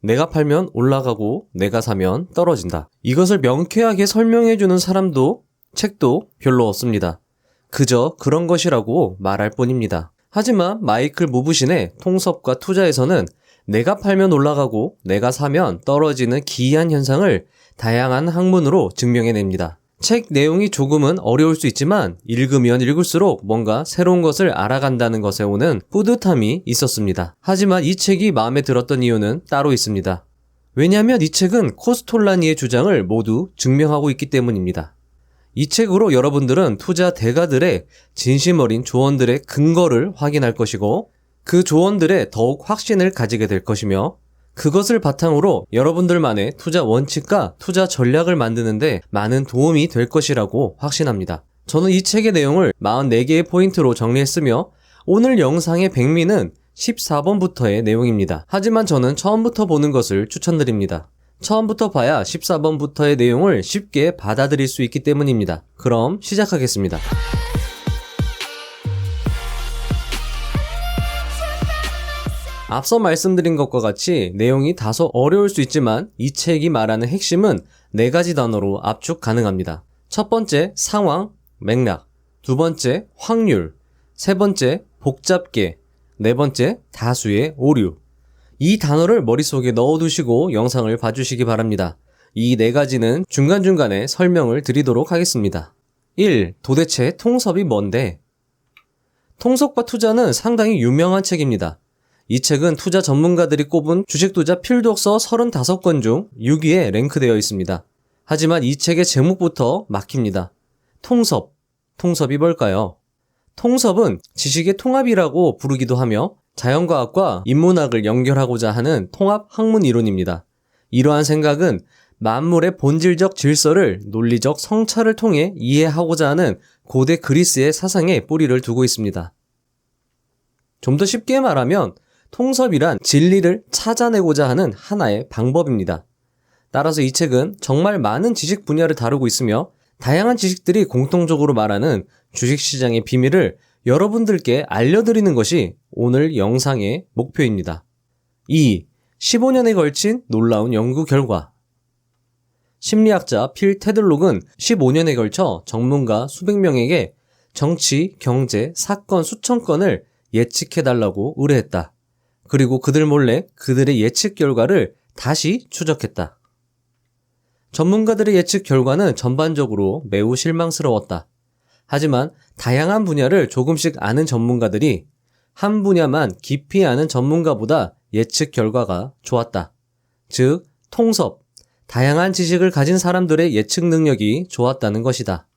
내가 팔면 올라가고 내가 사면 떨어진다. 이것을 명쾌하게 설명해주는 사람도 책도 별로 없습니다. 그저 그런 것이라고 말할 뿐입니다. 하지만 마이클 무브신의 통섭과 투자에서는 내가 팔면 올라가고 내가 사면 떨어지는 기이한 현상을 다양한 학문으로 증명해냅니다. 책 내용이 조금은 어려울 수 있지만 읽으면 읽을수록 뭔가 새로운 것을 알아간다는 것에 오는 뿌듯함이 있었습니다. 하지만 이 책이 마음에 들었던 이유는 따로 있습니다. 왜냐하면 이 책은 코스톨라니의 주장을 모두 증명하고 있기 때문입니다. 이 책으로 여러분들은 투자 대가들의 진심 어린 조언들의 근거를 확인할 것이고 그 조언들에 더욱 확신을 가지게 될 것이며 그것을 바탕으로 여러분들만의 투자 원칙과 투자 전략을 만드는데 많은 도움이 될 것이라고 확신합니다. 저는 이 책의 내용을 44개의 포인트로 정리했으며 오늘 영상의 백미는 14번부터의 내용입니다. 하지만 저는 처음부터 보는 것을 추천드립니다. 처음부터 봐야 14번부터의 내용을 쉽게 받아들일 수 있기 때문입니다. 그럼 시작하겠습니다. 앞서 말씀드린 것과 같이 내용이 다소 어려울 수 있지만 이 책이 말하는 핵심은 4가지 단어로 압축 가능합니다. 첫 번째, 상황, 맥락. 두 번째, 확률. 세 번째, 복잡계. 네 번째, 다수의 오류. 이 단어를 머릿속에 넣어두시고 영상을 봐주시기 바랍니다. 이 4가지는 중간중간에 설명을 드리도록 하겠습니다. 1. 도대체 통섭이 뭔데? 통섭과 투자는 상당히 유명한 책입니다. 이 책은 투자 전문가들이 꼽은 주식투자 필독서 35권 중 6위에 랭크되어 있습니다. 하지만 이 책의 제목부터 막힙니다. 통섭. 통섭이 뭘까요? 통섭은 지식의 통합이라고 부르기도 하며 자연과학과 인문학을 연결하고자 하는 통합 학문 이론입니다. 이러한 생각은 만물의 본질적 질서를 논리적 성찰을 통해 이해하고자 하는 고대 그리스의 사상에 뿌리를 두고 있습니다. 좀 더 쉽게 말하면 통섭이란 진리를 찾아내고자 하는 하나의 방법입니다. 따라서 이 책은 정말 많은 지식 분야를 다루고 있으며 다양한 지식들이 공통적으로 말하는 주식시장의 비밀을 여러분들께 알려드리는 것이 오늘 영상의 목표입니다. 2. 15년에 걸친 놀라운 연구 결과. 심리학자 필 테들록은 15년에 걸쳐 전문가 수백 명에게 정치, 경제, 사건 수천 건을 예측해달라고 의뢰했다. 그리고 그들 몰래 그들의 예측 결과를 다시 추적했다. 전문가들의 예측 결과는 전반적으로 매우 실망스러웠다. 하지만 다양한 분야를 조금씩 아는 전문가들이 한 분야만 깊이 아는 전문가보다 예측 결과가 좋았다. 즉, 통섭, 다양한 지식을 가진 사람들의 예측 능력이 좋았다는 것이다.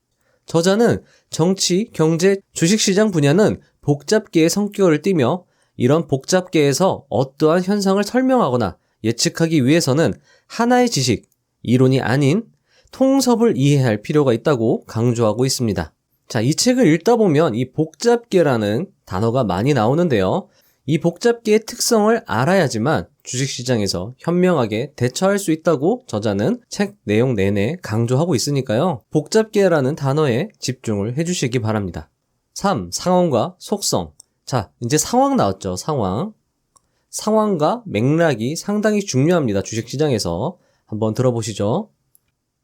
저자는 정치, 경제, 주식시장 분야는 복잡계의 성격을 띠며 이런 복잡계에서 어떠한 현상을 설명하거나 예측하기 위해서는 하나의 지식, 이론이 아닌 통섭을 이해할 필요가 있다고 강조하고 있습니다. 자, 이 책을 읽다 보면 이 복잡계라는 단어가 많이 나오는데요. 이 복잡계의 특성을 알아야지만 주식시장에서 현명하게 대처할 수 있다고 저자는 책 내용 내내 강조하고 있으니까요. 복잡계라는 단어에 집중을 해주시기 바랍니다. 3. 상황과 속성. 자, 이제 상황 나왔죠. 상황과 맥락이 상당히 중요합니다. 주식시장에서. 한번 들어보시죠.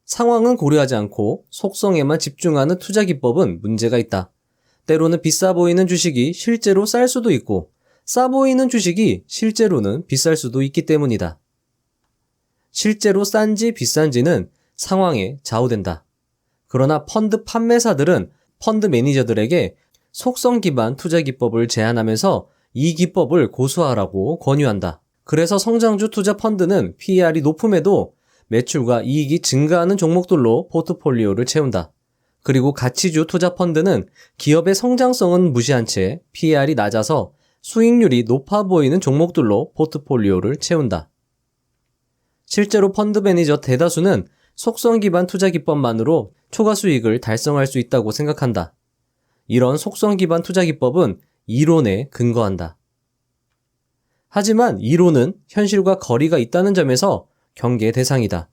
상황은 고려하지 않고 속성에만 집중하는 투자 기법은 문제가 있다. 때로는 비싸 보이는 주식이 실제로 쌀 수도 있고 싸 보이는 주식이 실제로는 비쌀 수도 있기 때문이다. 실제로 싼지 비싼지는 상황에 좌우된다. 그러나 펀드 판매사들은 펀드 매니저들에게 속성 기반 투자 기법을 제안하면서 이 기법을 고수하라고 권유한다. 그래서 성장주 투자 펀드는 PER이 높음에도 매출과 이익이 증가하는 종목들로 포트폴리오를 채운다. 그리고 가치주 투자 펀드는 기업의 성장성은 무시한 채 PER이 낮아서 수익률이 높아 보이는 종목들로 포트폴리오를 채운다. 실제로 펀드 매니저 대다수는 속성 기반 투자 기법만으로 초과 수익을 달성할 수 있다고 생각한다. 이런 속성 기반 투자 기법은 이론에 근거한다. 하지만 이론은 현실과 거리가 있다는 점에서 경계 대상이다.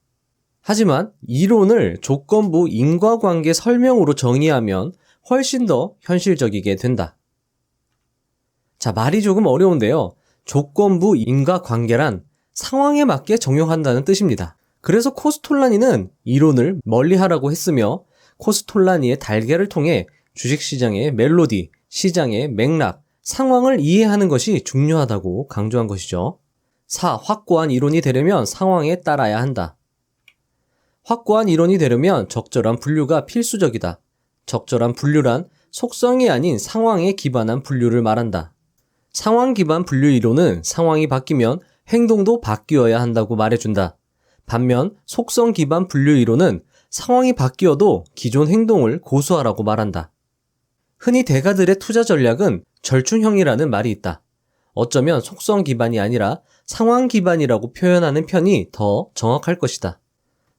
하지만 이론을 조건부 인과관계 설명으로 정의하면 훨씬 더 현실적이게 된다. 자, 말이 조금 어려운데요. 조건부 인과관계란 상황에 맞게 적용한다는 뜻입니다. 그래서 코스톨라니는 이론을 멀리하라고 했으며 코스톨라니의 달걀을 통해 주식시장의 멜로디, 시장의 맥락, 상황을 이해하는 것이 중요하다고 강조한 것이죠. 4. 확고한 이론이 되려면 상황에 따라야 한다. 확고한 이론이 되려면 적절한 분류가 필수적이다. 적절한 분류란 속성이 아닌 상황에 기반한 분류를 말한다. 상황 기반 분류 이론은 상황이 바뀌면 행동도 바뀌어야 한다고 말해준다. 반면 속성 기반 분류 이론은 상황이 바뀌어도 기존 행동을 고수하라고 말한다. 흔히 대가들의 투자 전략은 절충형이라는 말이 있다. 어쩌면 속성 기반이 아니라 상황 기반이라고 표현하는 편이 더 정확할 것이다.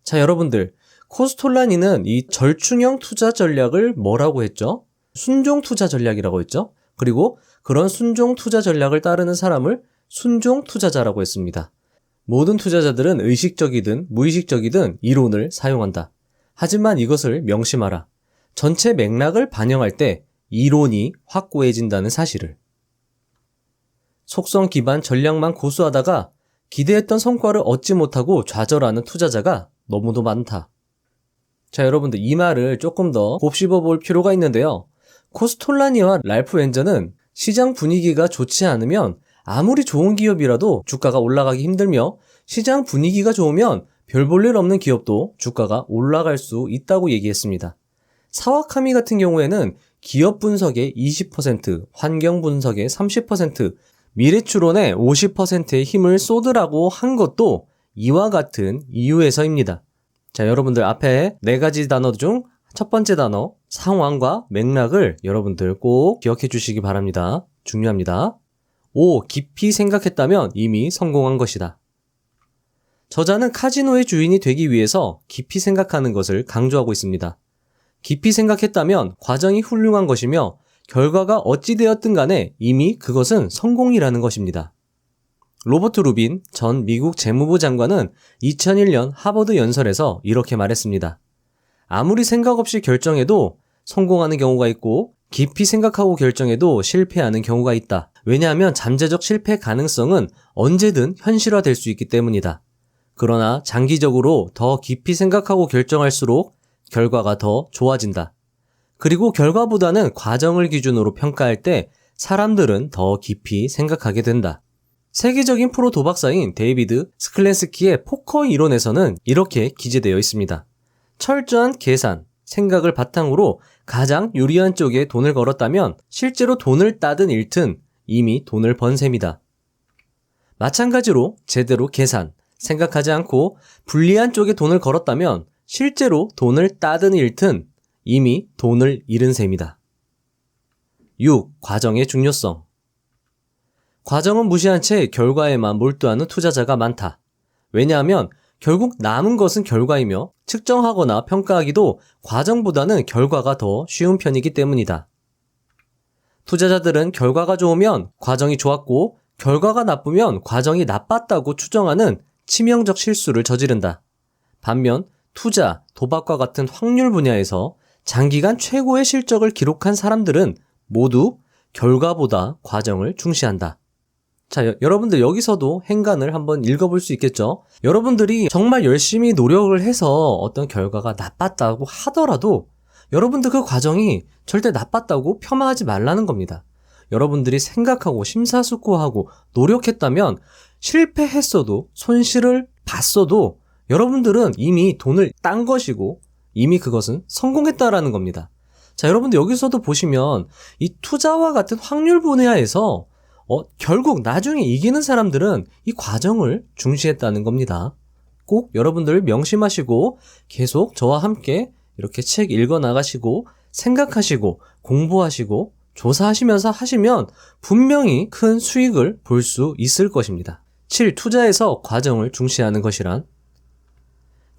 자, 여러분들, 코스톨라니는 이 절충형 투자 전략을 뭐라고 했죠? 순종 투자 전략이라고 했죠? 그리고 그런 순종 투자 전략을 따르는 사람을 순종 투자자라고 했습니다. 모든 투자자들은 의식적이든 무의식적이든 이론을 사용한다. 하지만 이것을 명심하라. 전체 맥락을 반영할 때 이론이 확고해진다는 사실을. 속성 기반 전략만 고수하다가 기대했던 성과를 얻지 못하고 좌절하는 투자자가 너무도 많다. 자, 여러분들, 이 말을 조금 더 곱씹어 볼 필요가 있는데요. 코스톨라니와 랄프 웬저는 시장 분위기가 좋지 않으면 아무리 좋은 기업이라도 주가가 올라가기 힘들며 시장 분위기가 좋으면 별 볼 일 없는 기업도 주가가 올라갈 수 있다고 얘기했습니다. 사와카미 같은 경우에는 기업 분석의 20%, 환경 분석의 30%, 미래 추론에 50%의 힘을 쏟으라고 한 것도 이와 같은 이유에서입니다. 자, 여러분들 앞에 4가지 단어 중 첫 번째 단어, 상황과 맥락을 여러분들 꼭 기억해 주시기 바랍니다. 중요합니다. 5. 깊이 생각했다면 이미 성공한 것이다. 저자는 카지노의 주인이 되기 위해서 깊이 생각하는 것을 강조하고 있습니다. 깊이 생각했다면 과정이 훌륭한 것이며 결과가 어찌 되었든 간에 이미 그것은 성공이라는 것입니다. 로버트 루빈 전 미국 재무부 장관은 2001년 하버드 연설에서 이렇게 말했습니다. 아무리 생각 없이 결정해도 성공하는 경우가 있고 깊이 생각하고 결정해도 실패하는 경우가 있다. 왜냐하면 잠재적 실패 가능성은 언제든 현실화될 수 있기 때문이다. 그러나 장기적으로 더 깊이 생각하고 결정할수록 결과가 더 좋아진다. 그리고 결과보다는 과정을 기준으로 평가할 때 사람들은 더 깊이 생각하게 된다. 세계적인 프로 도박사인 데이비드 스클랜스키의 포커 이론에서는 이렇게 기재되어 있습니다. 철저한 계산, 생각을 바탕으로 가장 유리한 쪽에 돈을 걸었다면 실제로 돈을 따든 잃든 이미 돈을 번 셈이다. 마찬가지로 제대로 계산, 생각하지 않고 불리한 쪽에 돈을 걸었다면 실제로 돈을 따든 잃든 이미 돈을 잃은 셈이다. 6. 과정의 중요성. 과정은 무시한 채 결과에만 몰두하는 투자자가 많다. 왜냐하면 결국 남은 것은 결과이며 측정하거나 평가하기도 과정보다는 결과가 더 쉬운 편이기 때문이다. 투자자들은 결과가 좋으면 과정이 좋았고 결과가 나쁘면 과정이 나빴다고 추정하는 치명적 실수를 저지른다. 반면 투자, 도박과 같은 확률 분야에서 장기간 최고의 실적을 기록한 사람들은 모두 결과보다 과정을 중시한다. 자, 여러분들 여기서도 행간을 한번 읽어볼 수 있겠죠? 여러분들이 정말 열심히 노력을 해서 어떤 결과가 나빴다고 하더라도 여러분들 그 과정이 절대 나빴다고 폄하하지 말라는 겁니다. 여러분들이 생각하고 심사숙고하고 노력했다면 실패했어도 손실을 봤어도 여러분들은 이미 돈을 딴 것이고 이미 그것은 성공했다라는 겁니다. 자, 여러분들 여기서도 보시면 이 투자와 같은 확률 분야에서 결국 나중에 이기는 사람들은 이 과정을 중시했다는 겁니다. 꼭 여러분들 명심하시고 계속 저와 함께 이렇게 책 읽어 나가시고 생각하시고 공부하시고 조사하시면서 하시면 분명히 큰 수익을 볼 수 있을 것입니다. 7. 투자에서 과정을 중시하는 것이란?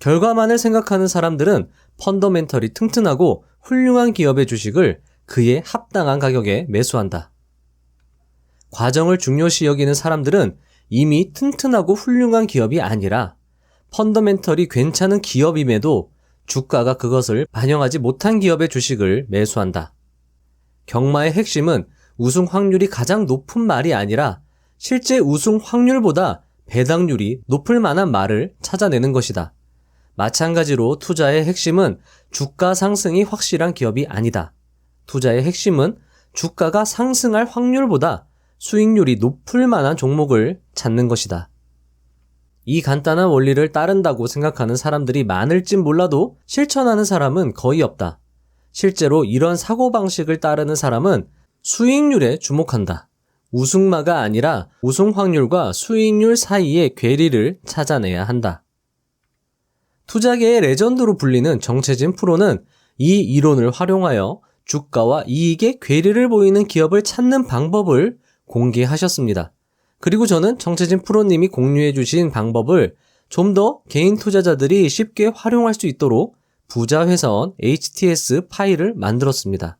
결과만을 생각하는 사람들은 펀더멘털이 튼튼하고 훌륭한 기업의 주식을 그에 합당한 가격에 매수한다. 과정을 중요시 여기는 사람들은 이미 튼튼하고 훌륭한 기업이 아니라 펀더멘털이 괜찮은 기업임에도 주가가 그것을 반영하지 못한 기업의 주식을 매수한다. 경마의 핵심은 우승 확률이 가장 높은 말이 아니라 실제 우승 확률보다 배당률이 높을 만한 말을 찾아내는 것이다. 마찬가지로 투자의 핵심은 주가 상승이 확실한 기업이 아니다. 투자의 핵심은 주가가 상승할 확률보다 수익률이 높을 만한 종목을 찾는 것이다. 이 간단한 원리를 따른다고 생각하는 사람들이 많을진 몰라도 실천하는 사람은 거의 없다. 실제로 이런 사고방식을 따르는 사람은 수익률에 주목한다. 우승마가 아니라 우승 확률과 수익률 사이의 괴리를 찾아내야 한다. 투자계의 레전드로 불리는 정채진 프로는 이 이론을 활용하여 주가와 이익의 괴리를 보이는 기업을 찾는 방법을 공개하셨습니다. 그리고 저는 정채진 프로님이 공유해 주신 방법을 좀 더 개인 투자자들이 쉽게 활용할 수 있도록 부자회사원 HTS 파일을 만들었습니다.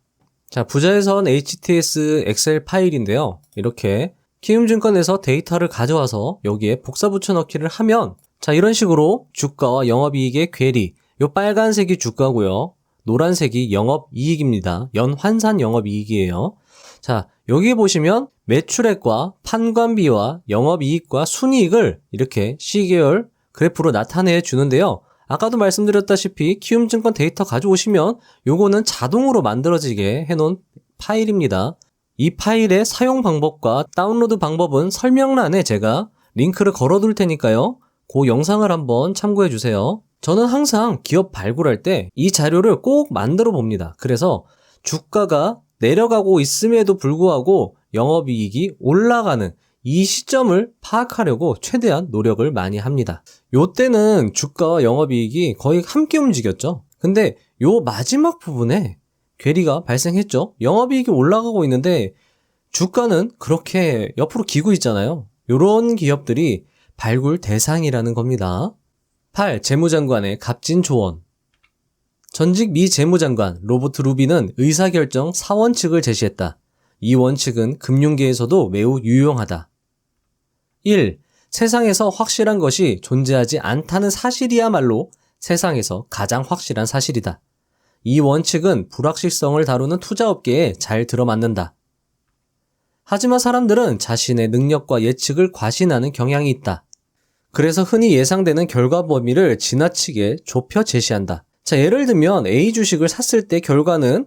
자, 부자회사원 HTS 엑셀 파일인데요. 이렇게 키움증권에서 데이터를 가져와서 여기에 복사 붙여넣기를 하면 자, 이런 식으로 주가와 영업이익의 괴리, 요 빨간색이 주가고요. 노란색이 영업이익입니다. 연환산 영업이익이에요. 자, 여기 보시면 매출액과 판관비와 영업이익과 순이익을 이렇게 시계열 그래프로 나타내 주는데요. 아까도 말씀드렸다시피 키움증권 데이터 가져오시면 요거는 자동으로 만들어지게 해놓은 파일입니다. 이 파일의 사용 방법과 다운로드 방법은 설명란에 제가 링크를 걸어둘 테니까요. 그 영상을 한번 참고해 주세요. 저는 항상 기업 발굴할 때 이 자료를 꼭 만들어 봅니다. 그래서 주가가 내려가고 있음에도 불구하고 영업이익이 올라가는 이 시점을 파악하려고 최대한 노력을 많이 합니다. 요때는 주가와 영업이익이 거의 함께 움직였죠. 근데 요 마지막 부분에 괴리가 발생했죠. 영업이익이 올라가고 있는데 주가는 그렇게 옆으로 기고 있잖아요. 요런 기업들이 발굴 대상이라는 겁니다. 8. 재무장관의 값진 조언. 전직 미 재무장관 로버트 루비는 의사결정 4원칙을 제시했다. 이 원칙은 금융계에서도 매우 유용하다. 1. 세상에서 확실한 것이 존재하지 않다는 사실이야말로 세상에서 가장 확실한 사실이다. 이 원칙은 불확실성을 다루는 투자업계에 잘 들어맞는다. 하지만 사람들은 자신의 능력과 예측을 과신하는 경향이 있다. 그래서 흔히 예상되는 결과 범위를 지나치게 좁혀 제시한다. 자, 예를 들면 A 주식을 샀을 때 결과는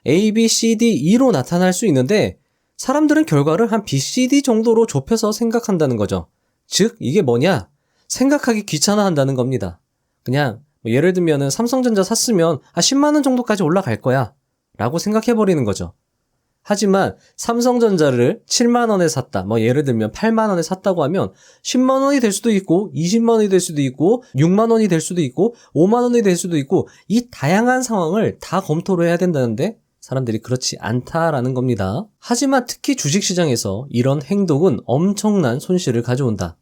A, B, C, D, E로 나타날 수 있는데 사람들은 결과를 한 B, C, D 정도로 좁혀서 생각한다는 거죠. 즉 이게 뭐냐? 생각하기 귀찮아한다는 겁니다. 그냥 예를 들면 삼성전자 샀으면 10만 원 정도까지 올라갈 거야 라고 생각해버리는 거죠. 하지만 삼성전자를 7만 원에 샀다. 예를 들면 8만 원에 샀다고 하면 10만 원이 될 수도 있고 20만 원이 될 수도 있고 6만 원이 될 수도 있고 5만 원이 될 수도 있고 이 다양한 상황을 다 검토를 해야 된다는데 사람들이 그렇지 않다라는 겁니다. 하지만 특히 주식시장에서 이런 행동은 엄청난 손실을 가져온다.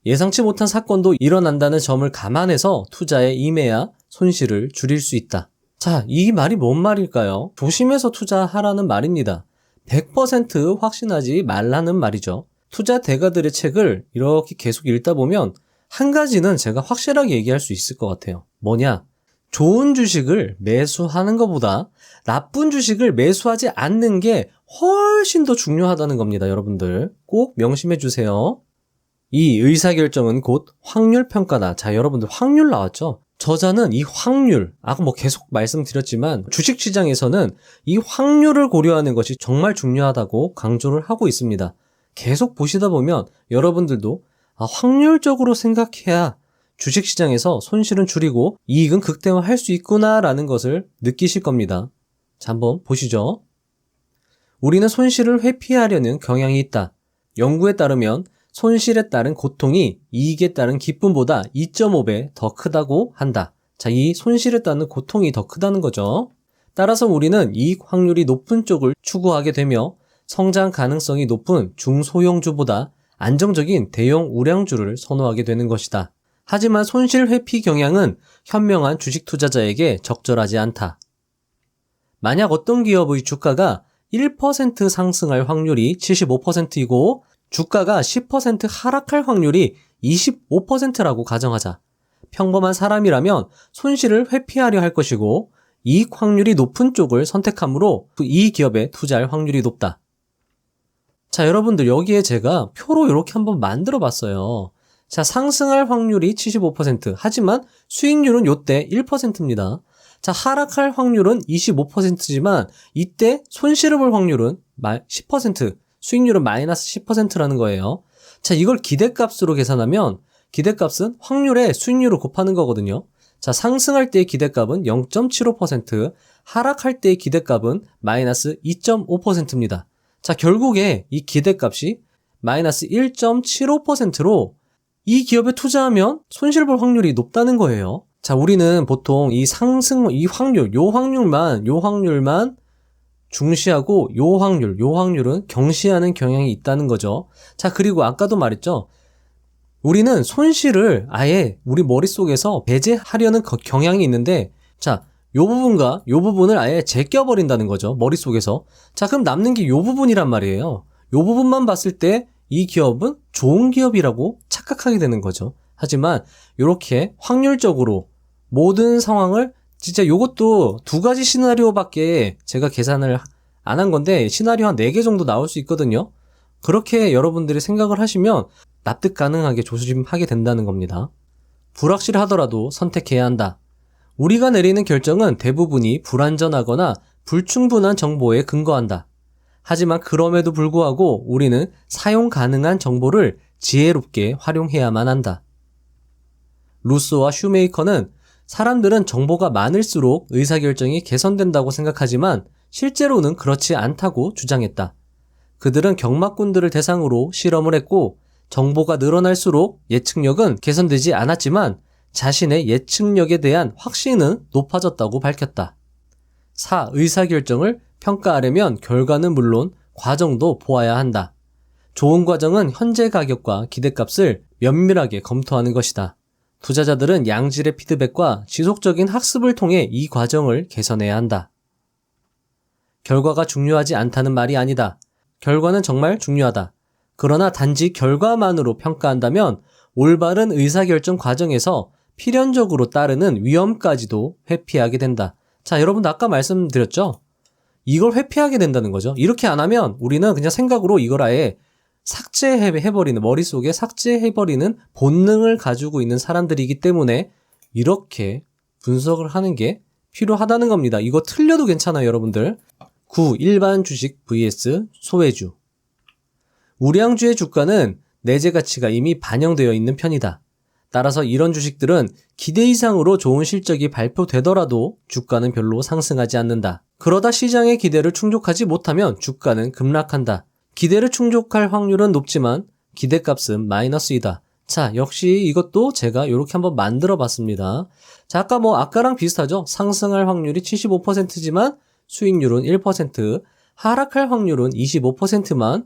예상치 못한 사건도 일어난다는 점을 감안해서 투자에 임해야 손실을 줄일 수 있다. 자, 이 말이 뭔 말일까요? 조심해서 투자하라는 말입니다. 100% 확신하지 말라는 말이죠. 투자 대가들의 책을 이렇게 계속 읽다 보면 한 가지는 제가 확실하게 얘기할 수 있을 것 같아요. 뭐냐? 좋은 주식을 매수하는 것보다 나쁜 주식을 매수하지 않는 게 훨씬 더 중요하다는 겁니다. 여러분들 꼭 명심해 주세요. 이 의사결정은 곧 확률평가다. 자, 여러분들 확률 나왔죠? 저자는 이 확률, 아까 계속 말씀드렸지만 주식시장에서는 이 확률을 고려하는 것이 정말 중요하다고 강조를 하고 있습니다. 계속 보시다 보면 여러분들도 확률적으로 생각해야 주식시장에서 손실은 줄이고 이익은 극대화할 수 있구나라는 것을 느끼실 겁니다. 자, 한번 보시죠. 우리는 손실을 회피하려는 경향이 있다. 연구에 따르면 손실에 따른 고통이 이익에 따른 기쁨보다 2.5배 더 크다고 한다. 자, 이 손실에 따른 고통이 더 크다는 거죠. 따라서 우리는 이익 확률이 높은 쪽을 추구하게 되며 성장 가능성이 높은 중소형주보다 안정적인 대형 우량주를 선호하게 되는 것이다. 하지만 손실 회피 경향은 현명한 주식 투자자에게 적절하지 않다. 만약 어떤 기업의 주가가 1% 상승할 확률이 75%이고 주가가 10% 하락할 확률이 25%라고 가정하자. 평범한 사람이라면 손실을 회피하려 할 것이고 이익 확률이 높은 쪽을 선택하므로 이 기업에 투자할 확률이 높다. 자, 여러분들 여기에 제가 표로 이렇게 한번 만들어 봤어요. 자, 상승할 확률이 75%, 하지만 수익률은 요때 1%입니다. 자, 하락할 확률은 25%지만 이때 손실을 볼 확률은 10%, 수익률은 마이너스 10%라는 거예요. 자, 이걸 기대값으로 계산하면 기대값은 확률에 수익률을 곱하는 거거든요. 자, 상승할 때의 기대값은 0.75%, 하락할 때의 기대값은 마이너스 2.5%입니다. 자, 결국에 이 기대값이 마이너스 1.75%로 이 기업에 투자하면 손실 볼 확률이 높다는 거예요. 자, 우리는 보통 이 상승, 이 확률, 요 확률만 중시하고 요 확률은 경시하는 경향이 있다는 거죠. 자, 그리고 아까도 말했죠. 우리는 손실을 아예 우리 머릿속에서 배제하려는 경향이 있는데, 자, 요 부분과 요 부분을 아예 제껴버린다는 거죠. 머릿속에서. 자, 그럼 남는 게 요 부분이란 말이에요. 요 부분만 봤을 때 이 기업은 좋은 기업이라고 착각하게 되는 거죠. 하지만 이렇게 확률적으로 모든 상황을 진짜 요것도 두 가지 시나리오밖에 제가 계산을 안 한 건데 시나리오 한 4개 정도 나올 수 있거든요. 그렇게 여러분들이 생각을 하시면 납득 가능하게 조심하게 된다는 겁니다. 불확실하더라도 선택해야 한다. 우리가 내리는 결정은 대부분이 불완전하거나 불충분한 정보에 근거한다. 하지만 그럼에도 불구하고 우리는 사용 가능한 정보를 지혜롭게 활용해야만 한다. 루소와 슈메이커는 사람들은 정보가 많을수록 의사결정이 개선된다고 생각하지만 실제로는 그렇지 않다고 주장했다. 그들은 경마꾼들을 대상으로 실험을 했고 정보가 늘어날수록 예측력은 개선되지 않았지만 자신의 예측력에 대한 확신은 높아졌다고 밝혔다. 4. 의사결정을 평가하려면 결과는 물론 과정도 보아야 한다. 좋은 과정은 현재 가격과 기대값을 면밀하게 검토하는 것이다. 투자자들은 양질의 피드백과 지속적인 학습을 통해 이 과정을 개선해야 한다. 결과가 중요하지 않다는 말이 아니다. 결과는 정말 중요하다. 그러나 단지 결과만으로 평가한다면 올바른 의사결정 과정에서 필연적으로 따르는 위험까지도 회피하게 된다. 자, 여러분들 아까 말씀드렸죠? 이걸 회피하게 된다는 거죠. 이렇게 안 하면 우리는 그냥 생각으로 이걸 아예 삭제해버리는, 머릿속에 삭제해버리는 본능을 가지고 있는 사람들이기 때문에 이렇게 분석을 하는 게 필요하다는 겁니다. 이거 틀려도 괜찮아요, 여러분들. 9. 일반 주식 vs 소외주. 우량주의 주가는 내재 가치가 이미 반영되어 있는 편이다. 따라서 이런 주식들은 기대 이상으로 좋은 실적이 발표되더라도 주가는 별로 상승하지 않는다. 그러다 시장의 기대를 충족하지 못하면 주가는 급락한다. 기대를 충족할 확률은 높지만 기대값은 마이너스이다. 자, 역시 이것도 제가 이렇게 한번 만들어 봤습니다. 자, 아까랑 비슷하죠? 상승할 확률이 75%지만 수익률은 1%, 하락할 확률은 25%지만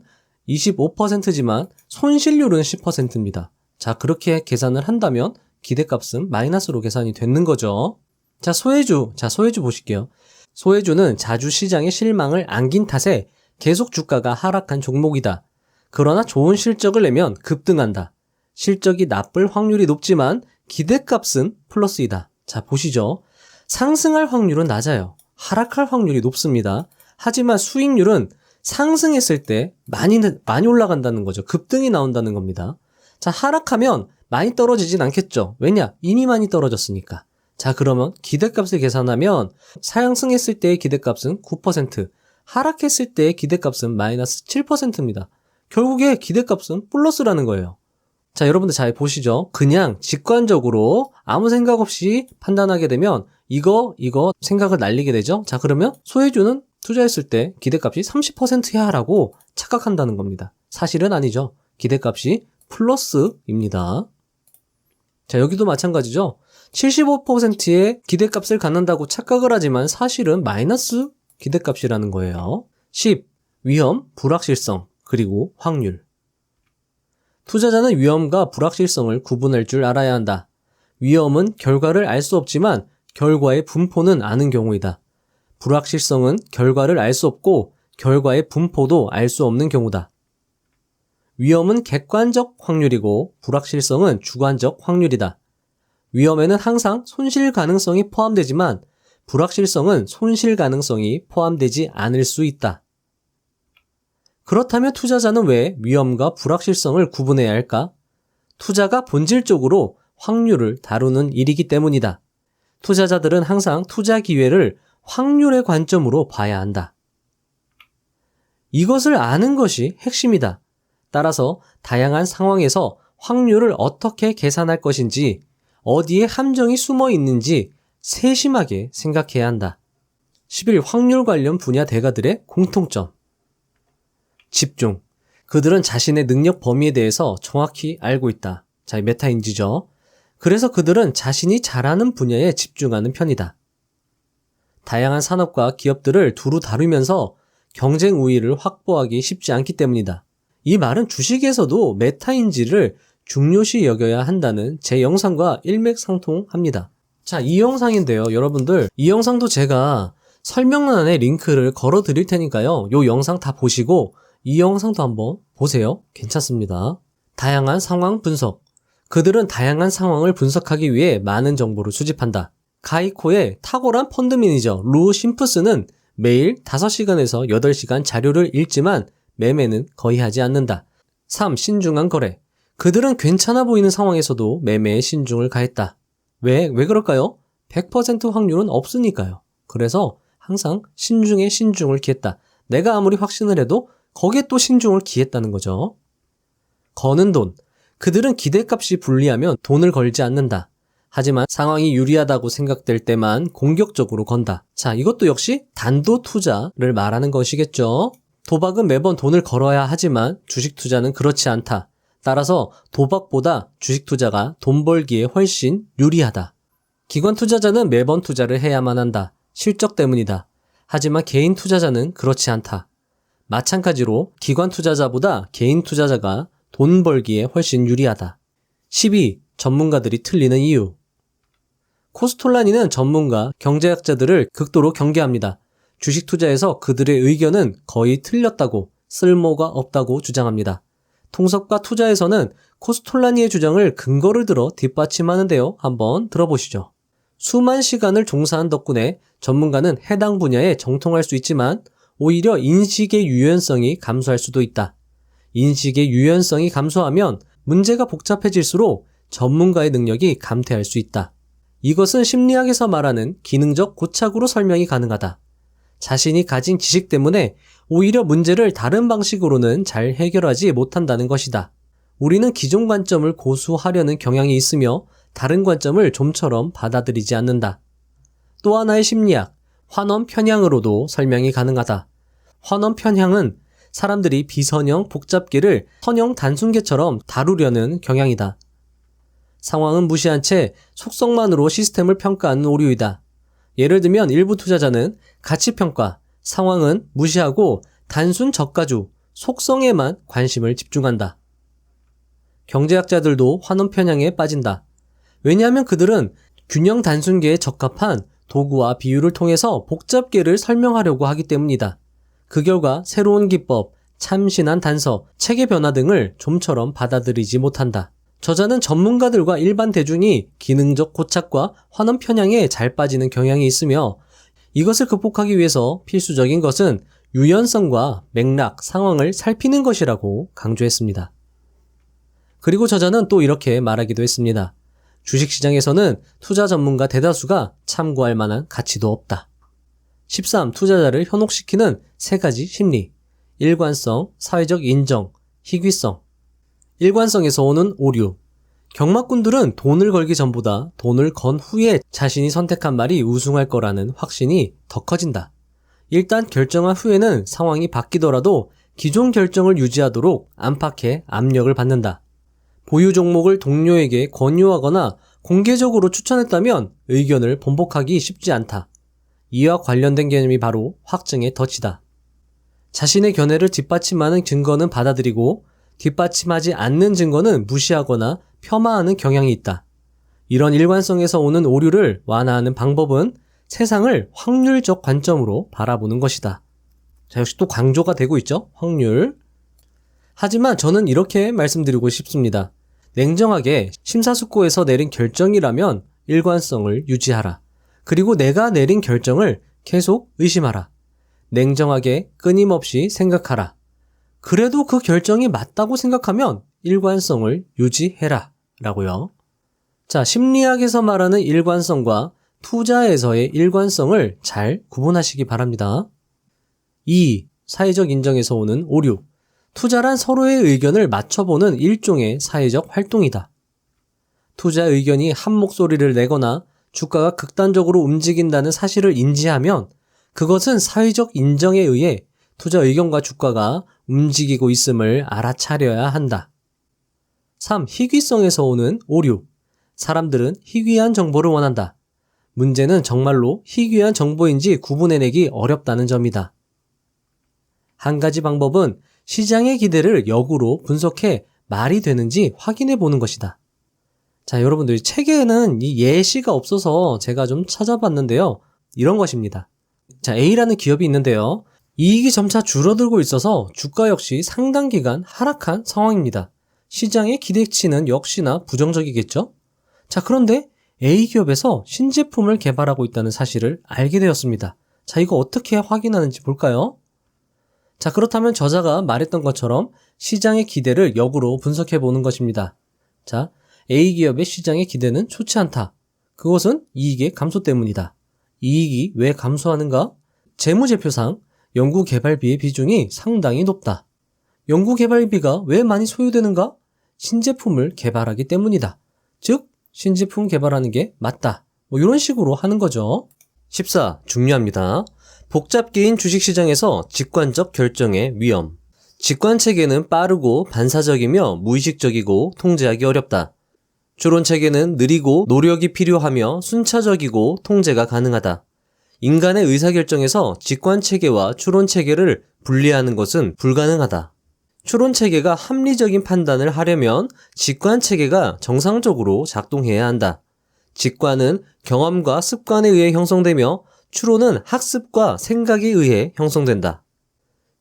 손실률은 10%입니다. 자, 그렇게 계산을 한다면 기대값은 마이너스로 계산이 되는 거죠. 자, 소외주 보실게요. 소외주는 자주 시장의 실망을 안긴 탓에 계속 주가가 하락한 종목이다. 그러나 좋은 실적을 내면 급등한다. 실적이 나쁠 확률이 높지만 기대값은 플러스이다. 자, 보시죠. 상승할 확률은 낮아요. 하락할 확률이 높습니다. 하지만 수익률은 상승했을 때 많이 올라간다는 거죠. 급등이 나온다는 겁니다. 자, 하락하면 많이 떨어지진 않겠죠. 왜냐? 이미 많이 떨어졌으니까. 자, 그러면 기대값을 계산하면 상승했을 때의 기대값은 9%, 하락했을 때의 기대값은 마이너스 7%입니다. 결국에 기대값은 플러스라는 거예요. 자, 여러분들 잘 보시죠. 그냥 직관적으로 아무 생각 없이 판단하게 되면 이거 생각을 날리게 되죠. 자, 그러면 소외주는 투자했을 때 기대값이 30%야 라고 착각한다는 겁니다. 사실은 아니죠. 기대값이 플러스입니다. 자, 여기도 마찬가지죠. 75%의 기대값을 갖는다고 착각을 하지만 사실은 마이너스 기대값이라는 거예요. 10. 위험, 불확실성, 그리고 확률. 투자자는 위험과 불확실성을 구분할 줄 알아야 한다. 위험은 결과를 알 수 없지만 결과의 분포는 아는 경우이다. 불확실성은 결과를 알 수 없고 결과의 분포도 알 수 없는 경우다. 위험은 객관적 확률이고 불확실성은 주관적 확률이다. 위험에는 항상 손실 가능성이 포함되지만 불확실성은 손실 가능성이 포함되지 않을 수 있다. 그렇다면 투자자는 왜 위험과 불확실성을 구분해야 할까? 투자가 본질적으로 확률을 다루는 일이기 때문이다. 투자자들은 항상 투자 기회를 확률의 관점으로 봐야 한다. 이것을 아는 것이 핵심이다. 따라서 다양한 상황에서 확률을 어떻게 계산할 것인지, 어디에 함정이 숨어 있는지 세심하게 생각해야 한다. 11. 확률 관련 분야 대가들의 공통점. 집중. 그들은 자신의 능력 범위에 대해서 정확히 알고 있다. 자, 메타인지죠. 그래서 그들은 자신이 잘하는 분야에 집중하는 편이다. 다양한 산업과 기업들을 두루 다루면서 경쟁 우위를 확보하기 쉽지 않기 때문이다. 이 말은 주식에서도 메타인지를 중요시 여겨야 한다는 제 영상과 일맥상통합니다. 자, 이 영상인데요. 여러분들, 이 영상도 제가 설명란에 링크를 걸어 드릴 테니까요. 이 영상 다 보시고 이 영상도 한번 보세요. 괜찮습니다. 다양한 상황 분석. 그들은 다양한 상황을 분석하기 위해 많은 정보를 수집한다. 가이코의 탁월한 펀드 매니저 루 심프스는 매일 5시간에서 8시간 자료를 읽지만 매매는 거의 하지 않는다. 3. 신중한 거래. 그들은 괜찮아 보이는 상황에서도 매매에 신중을 가했다. 왜 그럴까요? 100% 확률은 없으니까요. 그래서 항상 신중에 신중을 기했다. 내가 아무리 확신을 해도 거기에 또 신중을 기했다는 거죠. 거는 돈. 그들은 기대값이 불리하면 돈을 걸지 않는다. 하지만 상황이 유리하다고 생각될 때만 공격적으로 건다. 자, 이것도 역시 단도 투자를 말하는 것이겠죠. 도박은 매번 돈을 걸어야 하지만 주식 투자는 그렇지 않다. 따라서 도박보다 주식 투자가 돈 벌기에 훨씬 유리하다. 기관 투자자는 매번 투자를 해야만 한다. 실적 때문이다. 하지만 개인 투자자는 그렇지 않다. 마찬가지로 기관 투자자보다 개인 투자자가 돈 벌기에 훨씬 유리하다. 12. 전문가들이 틀리는 이유. 코스톨라니는 전문가, 경제학자들을 극도로 경계합니다. 주식 투자에서 그들의 의견은 거의 틀렸다고, 쓸모가 없다고 주장합니다. 통섭과 투자에서는 코스톨라니의 주장을 근거를 들어 뒷받침하는데요. 한번 들어보시죠. 수만 시간을 종사한 덕분에 전문가는 해당 분야에 정통할 수 있지만 오히려 인식의 유연성이 감소할 수도 있다. 인식의 유연성이 감소하면 문제가 복잡해질수록 전문가의 능력이 감퇴할 수 있다. 이것은 심리학에서 말하는 기능적 고착으로 설명이 가능하다. 자신이 가진 지식 때문에 오히려 문제를 다른 방식으로는 잘 해결하지 못한다는 것이다. 우리는 기존 관점을 고수하려는 경향이 있으며 다른 관점을 좀처럼 받아들이지 않는다. 또 하나의 심리학, 환원 편향으로도 설명이 가능하다. 환원 편향은 사람들이 비선형 복잡계를 선형 단순계처럼 다루려는 경향이다. 상황은 무시한 채 속성만으로 시스템을 평가하는 오류이다. 예를 들면 일부 투자자는 가치평가, 상황은 무시하고 단순 저가주, 속성에만 관심을 집중한다. 경제학자들도 환원 편향에 빠진다. 왜냐하면 그들은 균형 단순계에 적합한 도구와 비유를 통해서 복잡계를 설명하려고 하기 때문이다. 그 결과 새로운 기법, 참신한 단서, 체계 변화 등을 좀처럼 받아들이지 못한다. 저자는 전문가들과 일반 대중이 기능적 고착과 환원 편향에 잘 빠지는 경향이 있으며 이것을 극복하기 위해서 필수적인 것은 유연성과 맥락, 상황을 살피는 것이라고 강조했습니다. 그리고 저자는 또 이렇게 말하기도 했습니다. 주식시장에서는 투자 전문가 대다수가 참고할 만한 가치도 없다. 13. 투자자를 현혹시키는 3가지 심리. 일관성, 사회적 인정, 희귀성. 일관성에서 오는 오류. 경마꾼들은 돈을 걸기 전보다 돈을 건 후에 자신이 선택한 말이 우승할 거라는 확신이 더 커진다. 일단 결정한 후에는 상황이 바뀌더라도 기존 결정을 유지하도록 안팎의 압력을 받는다. 보유 종목을 동료에게 권유하거나 공개적으로 추천했다면 의견을 번복하기 쉽지 않다. 이와 관련된 개념이 바로 확증의 덫이다. 자신의 견해를 뒷받침하는 증거는 받아들이고 뒷받침하지 않는 증거는 무시하거나 폄하하는 경향이 있다. 이런 일관성에서 오는 오류를 완화하는 방법은 세상을 확률적 관점으로 바라보는 것이다. 자, 역시 또 강조가 되고 있죠? 확률. 하지만 저는 이렇게 말씀드리고 싶습니다. 냉정하게 심사숙고해서 내린 결정이라면 일관성을 유지하라. 그리고 내가 내린 결정을 계속 의심하라. 냉정하게 끊임없이 생각하라. 그래도 그 결정이 맞다고 생각하면 일관성을 유지해라 라고요. 자, 심리학에서 말하는 일관성과 투자에서의 일관성을 잘 구분하시기 바랍니다. 2. 사회적 인정에서 오는 오류. 투자란 서로의 의견을 맞춰보는 일종의 사회적 활동이다. 투자 의견이 한 목소리를 내거나 주가가 극단적으로 움직인다는 사실을 인지하면 그것은 사회적 인정에 의해 투자 의견과 주가가 움직이고 있음을 알아차려야 한다. 3. 희귀성에서 오는 오류. 사람들은 희귀한 정보를 원한다. 문제는 정말로 희귀한 정보인지 구분해내기 어렵다는 점이다. 한 가지 방법은 시장의 기대를 역으로 분석해 말이 되는지 확인해 보는 것이다. 자, 여러분들 책에는 이 예시가 없어서 제가 좀 찾아봤는데요. 이런 것입니다. 자, A라는 기업이 있는데요. 이익이 점차 줄어들고 있어서 주가 역시 상당 기간 하락한 상황입니다. 시장의 기대치는 역시나 부정적이겠죠? 자, 그런데 A기업에서 신제품을 개발하고 있다는 사실을 알게 되었습니다. 자, 이거 어떻게 확인하는지 볼까요? 자, 그렇다면 저자가 말했던 것처럼 시장의 기대를 역으로 분석해 보는 것입니다. 자, A기업의 시장의 기대는 좋지 않다. 그것은 이익의 감소 때문이다. 이익이 왜 감소하는가? 재무제표상 연구개발비의 비중이 상당히 높다. 연구개발비가 왜 많이 소요되는가? 신제품을 개발하기 때문이다. 즉, 신제품 개발하는 게 맞다. 이런 식으로 하는 거죠. 14. 중요합니다. 복잡계인 주식시장에서 직관적 결정의 위험. 직관체계는 빠르고 반사적이며 무의식적이고 통제하기 어렵다. 추론체계는 느리고 노력이 필요하며 순차적이고 통제가 가능하다. 인간의 의사결정에서 직관체계와 추론체계를 분리하는 것은 불가능하다. 추론체계가 합리적인 판단을 하려면 직관체계가 정상적으로 작동해야 한다. 직관은 경험과 습관에 의해 형성되며 추론은 학습과 생각에 의해 형성된다.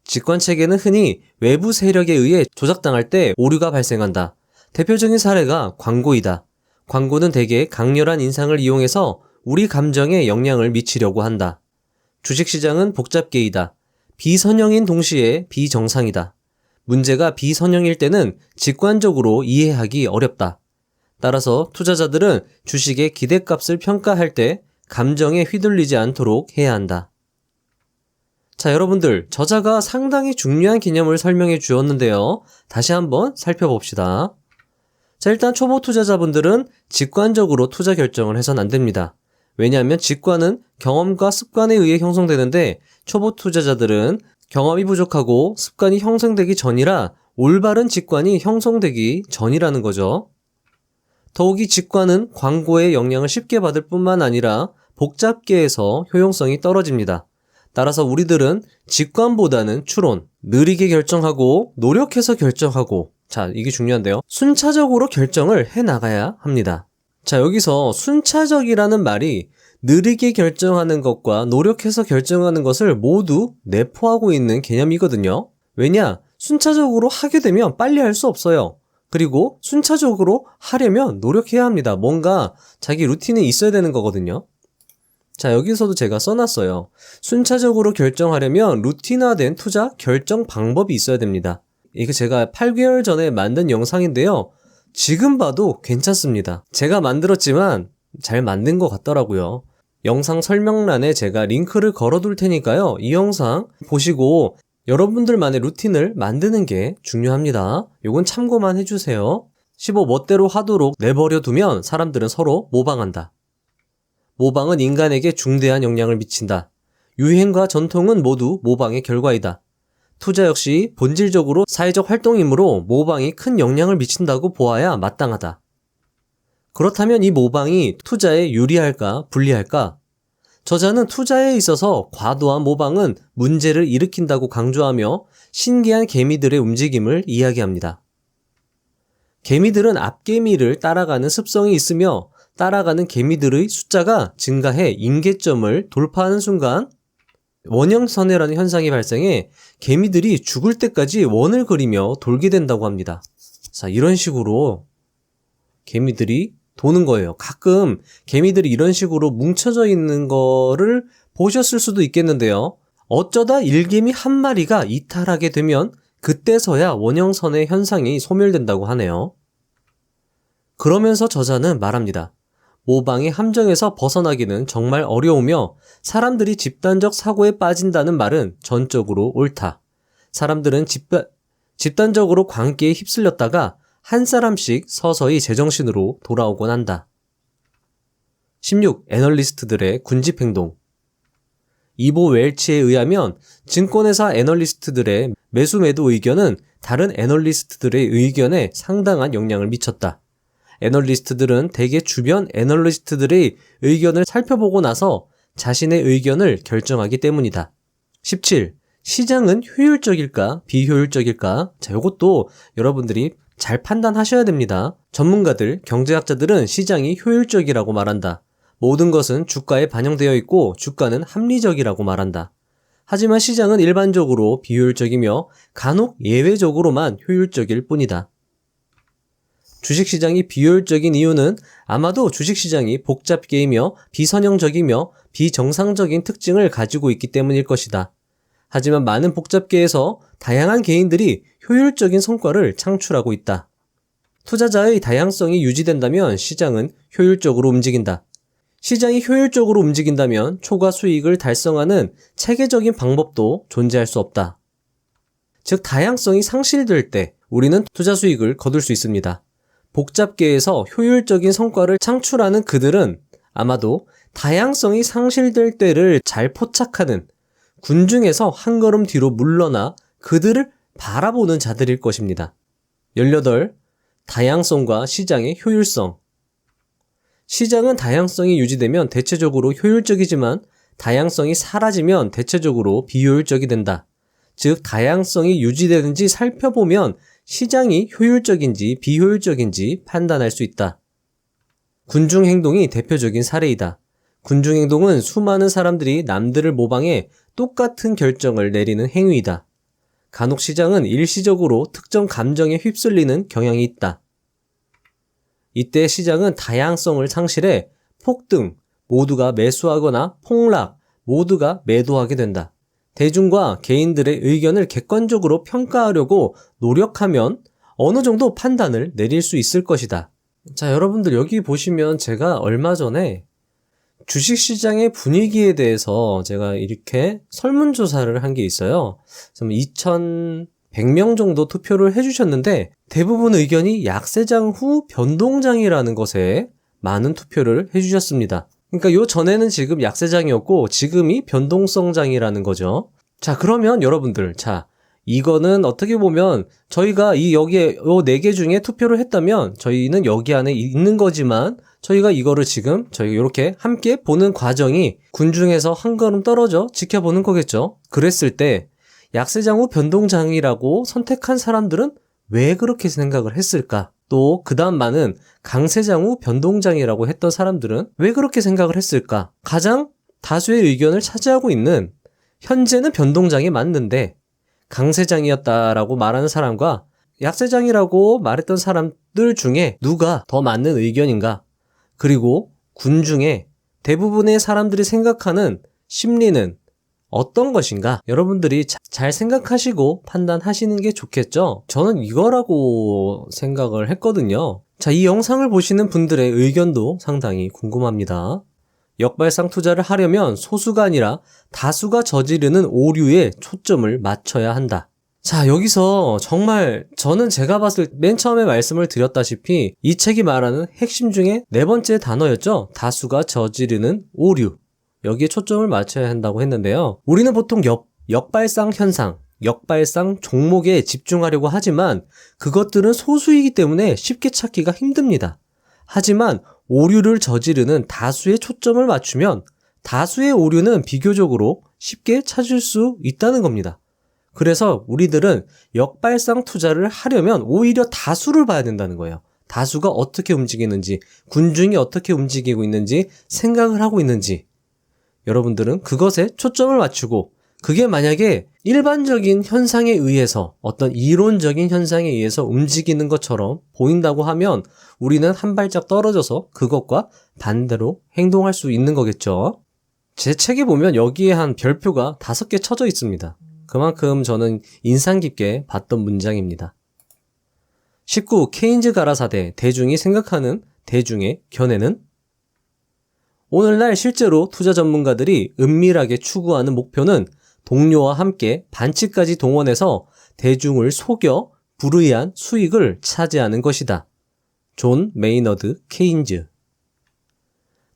직관체계는 흔히 외부 세력에 의해 조작당할 때 오류가 발생한다. 대표적인 사례가 광고이다. 광고는 대개 강렬한 인상을 이용해서 우리 감정에 영향을 미치려고 한다. 주식시장은 복잡계이다. 비선형인 동시에 비정상이다. 문제가 비선형일 때는 직관적으로 이해하기 어렵다. 따라서 투자자들은 주식의 기대값을 평가할 때 감정에 휘둘리지 않도록 해야 한다. 자, 여러분들, 저자가 상당히 중요한 개념을 설명해 주었는데요. 다시 한번 살펴봅시다. 자, 일단 초보 투자자분들은 직관적으로 투자 결정을 해서는 안 됩니다. 왜냐하면 직관은 경험과 습관에 의해 형성되는데 초보 투자자들은 경험이 부족하고 습관이 형성되기 전이라 올바른 직관이 형성되기 전이라는 거죠. 더욱이 직관은 광고의 영향을 쉽게 받을 뿐만 아니라 복잡계에서 효용성이 떨어집니다. 따라서 우리들은 직관보다는 추론, 느리게 결정하고 노력해서 결정하고, 자, 이게 중요한데요. 순차적으로 결정을 해나가야 합니다. 자, 여기서 순차적이라는 말이 느리게 결정하는 것과 노력해서 결정하는 것을 모두 내포하고 있는 개념이거든요. 왜냐? 순차적으로 하게 되면 빨리 할 수 없어요. 그리고 순차적으로 하려면 노력해야 합니다. 뭔가 자기 루틴이 있어야 되는 거거든요. 자, 여기서도 제가 써놨어요. 순차적으로 결정하려면 루틴화된 투자 결정 방법이 있어야 됩니다. 이거 제가 8개월 전에 만든 영상인데요. 지금 봐도 괜찮습니다. 제가 만들었지만 잘 만든 것 같더라고요. 영상 설명란에 제가 링크를 걸어둘 테니까요. 이 영상 보시고 여러분들만의 루틴을 만드는 게 중요합니다. 요건 참고만 해주세요. 15 멋대로 하도록 내버려 두면 사람들은 서로 모방한다. 모방은 인간에게 중대한 영향을 미친다. 유행과 전통은 모두 모방의 결과이다. 투자 역시 본질적으로 사회적 활동이므로 모방이 큰 영향을 미친다고 보아야 마땅하다. 그렇다면 이 모방이 투자에 유리할까 불리할까? 저자는 투자에 있어서 과도한 모방은 문제를 일으킨다고 강조하며 신기한 개미들의 움직임을 이야기합니다. 개미들은 앞개미를 따라가는 습성이 있으며 따라가는 개미들의 숫자가 증가해 임계점을 돌파하는 순간 원형선회라는 현상이 발생해 개미들이 죽을 때까지 원을 그리며 돌게 된다고 합니다. 자, 이런 식으로 개미들이 도는 거예요. 가끔 개미들이 이런 식으로 뭉쳐져 있는 거를 보셨을 수도 있겠는데요. 어쩌다 일개미 한 마리가 이탈하게 되면 그때서야 원형선의 현상이 소멸된다고 하네요. 그러면서 저자는 말합니다. 모방의 함정에서 벗어나기는 정말 어려우며 사람들이 집단적 사고에 빠진다는 말은 전적으로 옳다. 사람들은 집단적으로 광기에 휩쓸렸다가 한 사람씩 서서히 제정신으로 돌아오곤 한다. 16. 애널리스트들의 군집행동. 이보 웰치에 의하면 증권회사 애널리스트들의 매수 매도 의견은 다른 애널리스트들의 의견에 상당한 영향을 미쳤다. 애널리스트들은 대개 주변 애널리스트들의 의견을 살펴보고 나서 자신의 의견을 결정하기 때문이다. 17. 시장은 효율적일까 비효율적일까? 자, 이것도 여러분들이 잘 판단하셔야 됩니다. 전문가들, 경제학자들은 시장이 효율적이라고 말한다. 모든 것은 주가에 반영되어 있고 주가는 합리적이라고 말한다. 하지만 시장은 일반적으로 비효율적이며 간혹 예외적으로만 효율적일 뿐이다. 주식시장이 비효율적인 이유는 아마도 주식시장이 복잡계이며 비선형적이며 비정상적인 특징을 가지고 있기 때문일 것이다. 하지만 많은 복잡계에서 다양한 개인들이 효율적인 성과를 창출하고 있다. 투자자의 다양성이 유지된다면 시장은 효율적으로 움직인다. 시장이 효율적으로 움직인다면 초과 수익을 달성하는 체계적인 방법도 존재할 수 없다. 즉, 다양성이 상실될 때 우리는 투자 수익을 거둘 수 있습니다. 복잡계에서 효율적인 성과를 창출하는 그들은 아마도 다양성이 상실될 때를 잘 포착하는 군중에서 한 걸음 뒤로 물러나 그들을 바라보는 자들일 것입니다. 18. 다양성과 시장의 효율성. 시장은 다양성이 유지되면 대체적으로 효율적이지만 다양성이 사라지면 대체적으로 비효율적이 된다. 즉, 다양성이 유지되는지 살펴보면 시장이 효율적인지 비효율적인지 판단할 수 있다. 군중행동이 대표적인 사례이다. 군중행동은 수많은 사람들이 남들을 모방해 똑같은 결정을 내리는 행위이다. 간혹 시장은 일시적으로 특정 감정에 휩쓸리는 경향이 있다. 이때 시장은 다양성을 상실해 폭등, 모두가 매수하거나 폭락, 모두가 매도하게 된다. 대중과 개인들의 의견을 객관적으로 평가하려고 노력하면 어느 정도 판단을 내릴 수 있을 것이다. 자, 여러분들 여기 보시면 제가 얼마 전에 주식시장의 분위기에 대해서 제가 이렇게 설문조사를 한 게 있어요. 2,100명 정도 투표를 해주셨는데 대부분 의견이 약세장 후 변동장이라는 것에 많은 투표를 해주셨습니다. 그러니까 요 전에는 지금 약세장이었고 지금이 변동성장이라는 거죠. 자, 그러면 여러분들, 이거는 어떻게 보면 저희가 여기에 요 4개 중에 투표를 했다면 저희는 여기 안에 있는 거지만 저희가 이거를 지금 저희가 이렇게 함께 보는 과정이 군중에서 한 걸음 떨어져 지켜보는 거겠죠. 그랬을 때 약세장 후 변동장이라고 선택한 사람들은 왜 그렇게 생각을 했을까? 또 그 다음 많은 강세장 후 변동장이라고 했던 사람들은 왜 그렇게 생각을 했을까? 가장 다수의 의견을 차지하고 있는 현재는 변동장이 맞는데 강세장이었다라고 말하는 사람과 약세장이라고 말했던 사람들 중에 누가 더 맞는 의견인가? 그리고 군중에 대부분의 사람들이 생각하는 심리는 어떤 것인가? 여러분들이 잘 생각하시고 판단하시는 게 좋겠죠? 저는 이거라고 생각을 했거든요. 자, 이 영상을 보시는 분들의 의견도 상당히 궁금합니다. 역발상 투자를 하려면 소수가 아니라 다수가 저지르는 오류에 초점을 맞춰야 한다. 자, 여기서 정말 저는 제가 봤을 때 맨 처음에 말씀을 드렸다시피 이 책이 말하는 핵심 중에 4번째 단어였죠. 다수가 저지르는 오류. 여기에 초점을 맞춰야 한다고 했는데요. 우리는 보통 역발상 현상, 역발상 종목에 집중하려고 하지만 그것들은 소수이기 때문에 쉽게 찾기가 힘듭니다. 하지만 오류를 저지르는 다수의 초점을 맞추면 다수의 오류는 비교적으로 쉽게 찾을 수 있다는 겁니다. 그래서 우리들은 역발상 투자를 하려면 오히려 다수를 봐야 된다는 거예요. 다수가 어떻게 움직이는지, 군중이 어떻게 움직이고 있는지 생각을 하고 있는지 여러분들은 그것에 초점을 맞추고 그게 만약에 일반적인 현상에 의해서 어떤 이론적인 현상에 의해서 움직이는 것처럼 보인다고 하면 우리는 한 발짝 떨어져서 그것과 반대로 행동할 수 있는 거겠죠. 제 책에 보면 여기에 한 별표가 5개 쳐져 있습니다. 그만큼 저는 인상 깊게 봤던 문장입니다. 19. 케인즈 가라사대, 대중이 생각하는 대중의 견해는? 오늘날 실제로 투자 전문가들이 은밀하게 추구하는 목표는 동료와 함께 반치까지 동원해서 대중을 속여 불의한 수익을 차지하는 것이다. 존 메이너드 케인즈.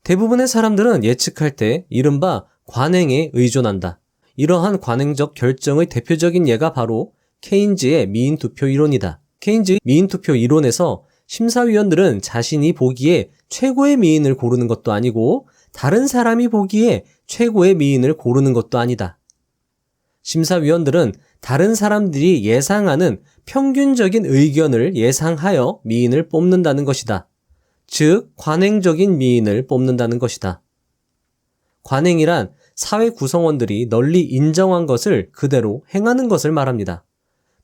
대부분의 사람들은 예측할 때 이른바 관행에 의존한다. 이러한 관행적 결정의 대표적인 예가 바로 케인즈의 미인투표 이론이다. 케인즈 미인투표 이론에서 심사위원들은 자신이 보기에 최고의 미인을 고르는 것도 아니고 다른 사람이 보기에 최고의 미인을 고르는 것도 아니다. 심사위원들은 다른 사람들이 예상하는 평균적인 의견을 예상하여 미인을 뽑는다는 것이다. 즉, 관행적인 미인을 뽑는다는 것이다. 관행이란 사회 구성원들이 널리 인정한 것을 그대로 행하는 것을 말합니다.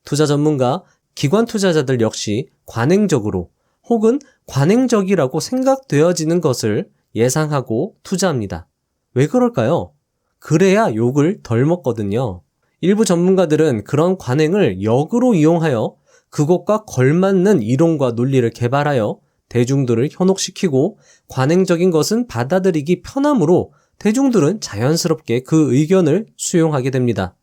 투자 전문가, 기관 투자자들 역시 관행적으로 혹은 관행적이라고 생각되어지는 것을 예상하고 투자합니다. 왜 그럴까요? 그래야 욕을 덜 먹거든요. 일부 전문가들은 그런 관행을 역으로 이용하여 그것과 걸맞는 이론과 논리를 개발하여 대중들을 현혹시키고 관행적인 것은 받아들이기 편하므로 대중들은 자연스럽게 그 의견을 수용하게 됩니다.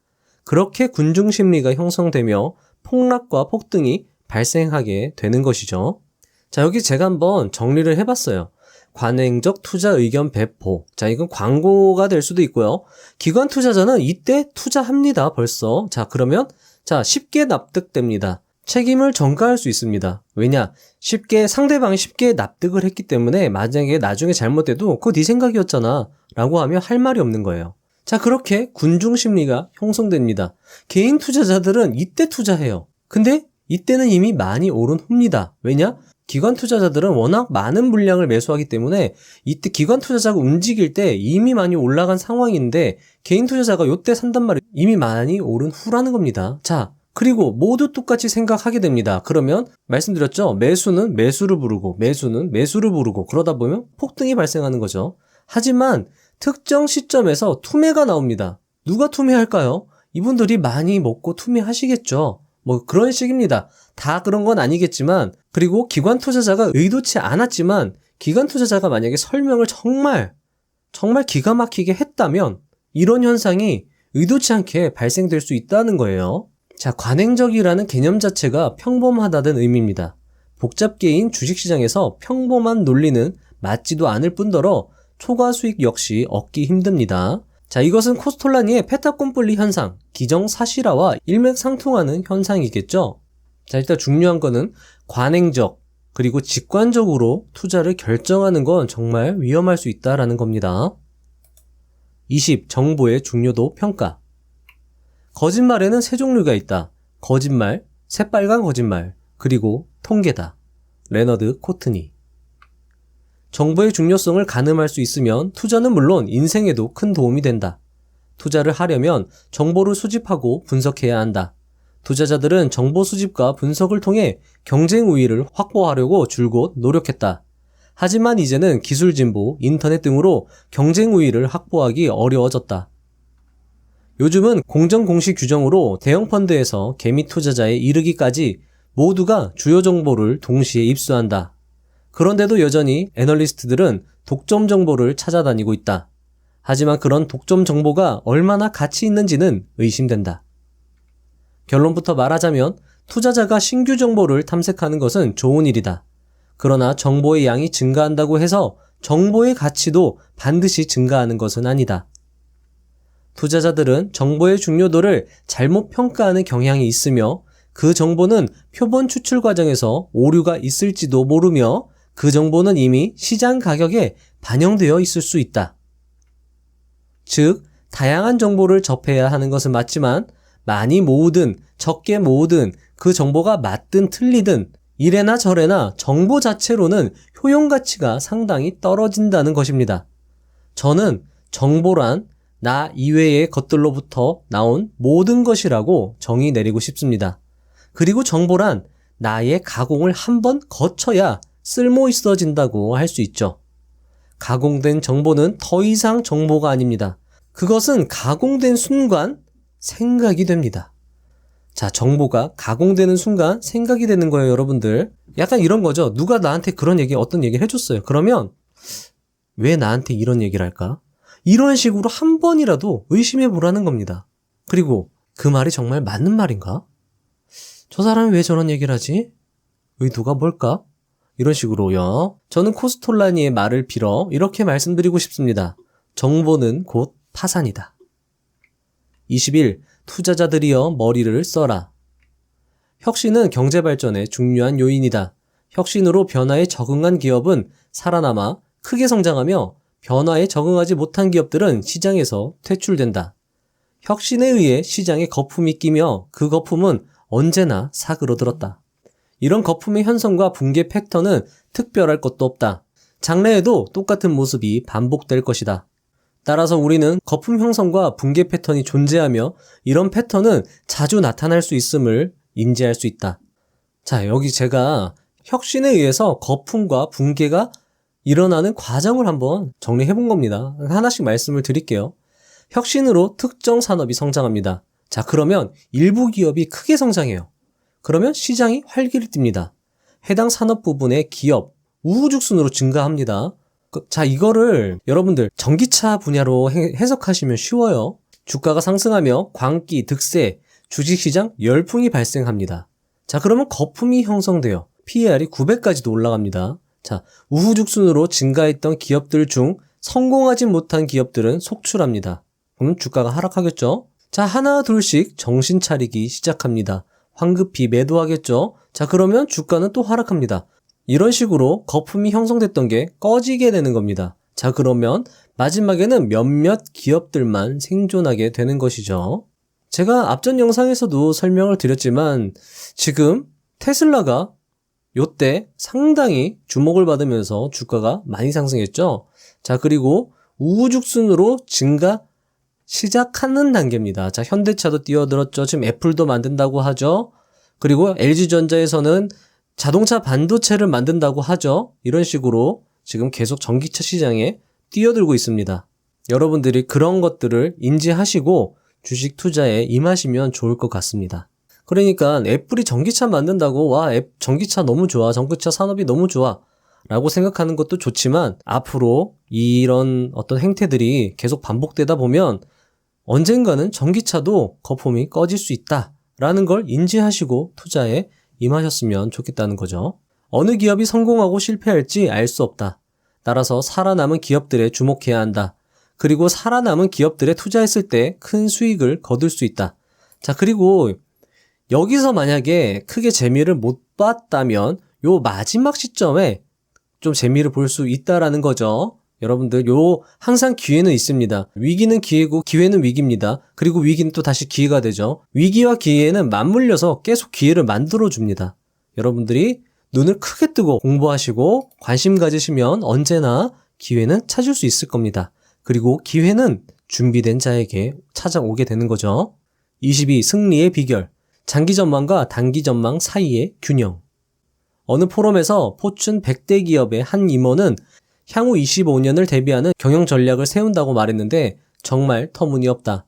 그렇게 군중심리가 형성되며 폭락과 폭등이 발생하게 되는 것이죠. 자, 여기 제가 한번 정리를 해봤어요. 관행적 투자 의견 배포. 자, 이건 광고가 될 수도 있고요. 기관 투자자는 이때 투자합니다, 벌써. 자, 그러면, 쉽게 납득됩니다. 책임을 전가할 수 있습니다. 왜냐? 상대방이 쉽게 납득을 했기 때문에 만약에 나중에 잘못돼도 그거 네 생각이었잖아 라고 하면 할 말이 없는 거예요. 자, 그렇게 군중심리가 형성됩니다. 개인 투자자들은 이때 투자해요. 근데 이때는 이미 많이 오른 후입니다. 왜냐? 기관 투자자들은 워낙 많은 물량을 매수하기 때문에 이때 기관 투자자가 움직일 때 이미 많이 올라간 상황인데 개인 투자자가 이때 산단 말이에요. 이미 많이 오른 후라는 겁니다. 자, 그리고 모두 똑같이 생각하게 됩니다. 그러면 말씀드렸죠? 매수는 매수를 부르고 매수는 매수를 부르고 그러다 보면 폭등이 발생하는 거죠. 하지만 특정 시점에서 투매가 나옵니다. 누가 투매할까요? 이분들이 많이 먹고 투매하시겠죠. 뭐 그런 식입니다. 다 그런 건 아니겠지만, 그리고 기관 투자자가 의도치 않았지만 기관 투자자가 만약에 설명을 정말 기가 막히게 했다면 이런 현상이 의도치 않게 발생될 수 있다는 거예요. 자, 관행적이라는 개념 자체가 평범하다는 의미입니다. 복잡계인 주식시장에서 평범한 논리는 맞지도 않을 뿐더러 초과 수익 역시 얻기 힘듭니다. 자, 이것은 코스톨라니의 페타콤폴리 현상, 기정사실화와 일맥상통하는 현상이겠죠. 자, 일단 중요한 거는 관행적 그리고 직관적으로 투자를 결정하는 건 정말 위험할 수 있다라는 겁니다. 20. 정보의 중요도 평가. 거짓말에는 세 종류가 있다. 거짓말, 새빨간 거짓말, 그리고 통계다. 레너드 코트니. 정보의 중요성을 가늠할 수 있으면 투자는 물론 인생에도 큰 도움이 된다. 투자를 하려면 정보를 수집하고 분석해야 한다. 투자자들은 정보 수집과 분석을 통해 경쟁 우위를 확보하려고 줄곧 노력했다. 하지만 이제는 기술 진보, 인터넷 등으로 경쟁 우위를 확보하기 어려워졌다. 요즘은 공정 공시 규정으로 대형 펀드에서 개미 투자자에 이르기까지 모두가 주요 정보를 동시에 입수한다. 그런데도 여전히 애널리스트들은 독점 정보를 찾아다니고 있다. 하지만 그런 독점 정보가 얼마나 가치 있는지는 의심된다. 결론부터 말하자면 투자자가 신규 정보를 탐색하는 것은 좋은 일이다. 그러나 정보의 양이 증가한다고 해서 정보의 가치도 반드시 증가하는 것은 아니다. 투자자들은 정보의 중요도를 잘못 평가하는 경향이 있으며 그 정보는 표본 추출 과정에서 오류가 있을지도 모르며 그 정보는 이미 시장 가격에 반영되어 있을 수 있다. 즉, 다양한 정보를 접해야 하는 것은 맞지만 많이 모으든 적게 모으든 그 정보가 맞든 틀리든 이래나 저래나 정보 자체로는 효용 가치가 상당히 떨어진다는 것입니다. 저는 정보란 나 이외의 것들로부터 나온 모든 것이라고 정의 내리고 싶습니다. 그리고 정보란 나의 가공을 한번 거쳐야 쓸모 있어진다고 할 수 있죠. 가공된 정보는 더 이상 정보가 아닙니다. 그것은 가공된 순간 생각이 됩니다. 자, 정보가 가공되는 순간 생각이 되는 거예요, 여러분들. 약간 이런 거죠. 누가 나한테 어떤 얘기를 해줬어요. 그러면 왜 나한테 이런 얘기를 할까? 이런 식으로 한 번이라도 의심해 보라는 겁니다. 그리고 그 말이 정말 맞는 말인가? 저 사람이 왜 저런 얘기를 하지? 의도가 뭘까? 이런 식으로요. 저는 코스톨라니의 말을 빌어 이렇게 말씀드리고 싶습니다. 정보는 곧 파산이다. 21. 투자자들이여 머리를 써라. 혁신은 경제 발전의 중요한 요인이다. 혁신으로 변화에 적응한 기업은 살아남아 크게 성장하며 변화에 적응하지 못한 기업들은 시장에서 퇴출된다. 혁신에 의해 시장에 거품이 끼며 그 거품은 언제나 사그러들었다. 이런 거품의 현상과 붕괴 패턴은 특별할 것도 없다. 장래에도 똑같은 모습이 반복될 것이다. 따라서 우리는 거품 형성과 붕괴 패턴이 존재하며 이런 패턴은 자주 나타날 수 있음을 인지할 수 있다. 자, 여기 제가 혁신에 의해서 거품과 붕괴가 일어나는 과정을 한번 정리해 본 겁니다. 하나씩 말씀을 드릴게요. 혁신으로 특정 산업이 성장합니다. 자, 그러면 일부 기업이 크게 성장해요. 그러면 시장이 활기를 띱니다. 해당 산업 부분의 기업, 우후죽순으로 증가합니다. 자, 이거를 여러분들 전기차 분야로 해석하시면 쉬워요. 주가가 상승하며 광기, 득세, 주식시장 열풍이 발생합니다. 자, 그러면 거품이 형성돼요. PER이 900까지도 올라갑니다. 자, 우후죽순으로 증가했던 기업들 중 성공하지 못한 기업들은 속출합니다. 그럼 주가가 하락하겠죠? 자, 하나 둘씩 정신 차리기 시작합니다. 황급히 매도하겠죠? 자, 그러면 주가는 또 하락합니다. 이런 식으로 거품이 형성됐던 게 꺼지게 되는 겁니다. 자, 그러면 마지막에는 몇몇 기업들만 생존하게 되는 것이죠. 제가 앞전 영상에서도 설명을 드렸지만 지금 테슬라가 요때 상당히 주목을 받으면서 주가가 많이 상승했죠. 자, 그리고 우후죽순으로 증가 시작하는 단계입니다. 자, 현대차도 뛰어들었죠. 지금 애플도 만든다고 하죠. 그리고 LG전자에서는 자동차 반도체를 만든다고 하죠. 이런 식으로 지금 계속 전기차 시장에 뛰어들고 있습니다. 여러분들이 그런 것들을 인지하시고 주식 투자에 임하시면 좋을 것 같습니다. 그러니까 애플이 전기차 만든다고 전기차 너무 좋아, 전기차 산업이 너무 좋아 라고 생각하는 것도 좋지만 앞으로 이런 어떤 행태들이 계속 반복되다 보면 언젠가는 전기차도 거품이 꺼질 수 있다라는 걸 인지하시고 투자에 임하셨으면 좋겠다는 거죠. 어느 기업이 성공하고 실패할지 알 수 없다. 따라서 살아남은 기업들에 주목해야 한다. 그리고 살아남은 기업들에 투자했을 때 큰 수익을 거둘 수 있다. 자, 그리고 여기서 만약에 크게 재미를 못 봤다면 요 마지막 시점에 좀 재미를 볼 수 있다라는 거죠. 여러분들 항상 기회는 있습니다. 위기는 기회고 기회는 위기입니다. 그리고 위기는 또 다시 기회가 되죠. 위기와 기회는 맞물려서 계속 기회를 만들어 줍니다. 여러분들이 눈을 크게 뜨고 공부하시고 관심 가지시면 언제나 기회는 찾을 수 있을 겁니다. 그리고 기회는 준비된 자에게 찾아오게 되는 거죠. 22. 승리의 비결. 장기 전망과 단기 전망 사이의 균형. 어느 포럼에서 포춘 100대 기업의 한 임원은 향후 25년을 대비하는 경영 전략을 세운다고 말했는데 정말 터무니없다.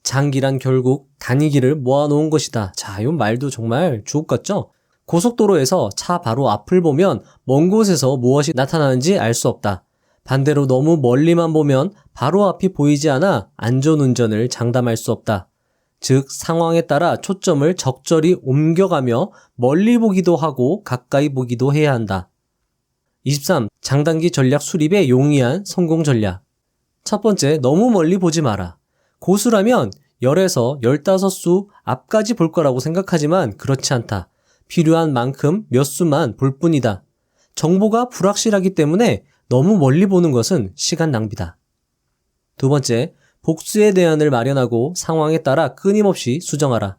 장기란 결국 단위기를 모아놓은 것이다. 자, 이 말도 정말 주옥 같죠? 고속도로에서 차 바로 앞을 보면 먼 곳에서 무엇이 나타나는지 알 수 없다. 반대로 너무 멀리만 보면 바로 앞이 보이지 않아 안전운전을 장담할 수 없다. 즉 상황에 따라 초점을 적절히 옮겨가며 멀리 보기도 하고 가까이 보기도 해야 한다. 23. 장단기 전략 수립에 용이한 성공 전략. 첫 번째, 너무 멀리 보지 마라. 고수라면 10에서 15수 앞까지 볼 거라고 생각하지만 그렇지 않다. 필요한 만큼 몇 수만 볼 뿐이다. 정보가 불확실하기 때문에 너무 멀리 보는 것은 시간 낭비다. 두 번째, 복수의 대안을 마련하고 상황에 따라 끊임없이 수정하라.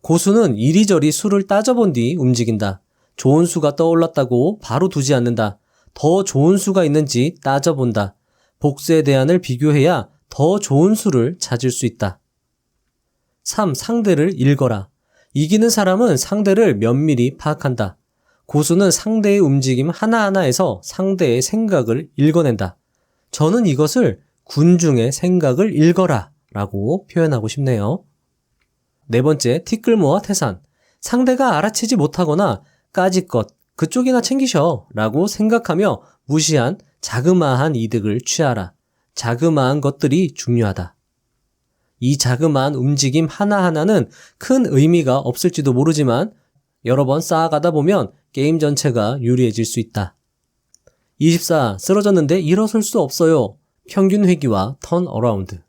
고수는 이리저리 수를 따져본 뒤 움직인다. 좋은 수가 떠올랐다고 바로 두지 않는다. 더 좋은 수가 있는지 따져본다. 복수의 대안을 비교해야 더 좋은 수를 찾을 수 있다. 3. 상대를 읽어라. 이기는 사람은 상대를 면밀히 파악한다. 고수는 상대의 움직임 하나하나에서 상대의 생각을 읽어낸다. 저는 이것을 군중의 생각을 읽어라 라고 표현하고 싶네요. 네 번째, 티끌모아 태산. 상대가 알아채지 못하거나 까짓것, 그쪽이나 챙기셔 라고 생각하며 무시한 자그마한 이득을 취하라. 자그마한 것들이 중요하다. 이 자그마한 움직임 하나하나는 큰 의미가 없을지도 모르지만 여러 번 쌓아가다 보면 게임 전체가 유리해질 수 있다. 24. 쓰러졌는데 일어설 수 없어요. 평균 회귀와 턴어라운드.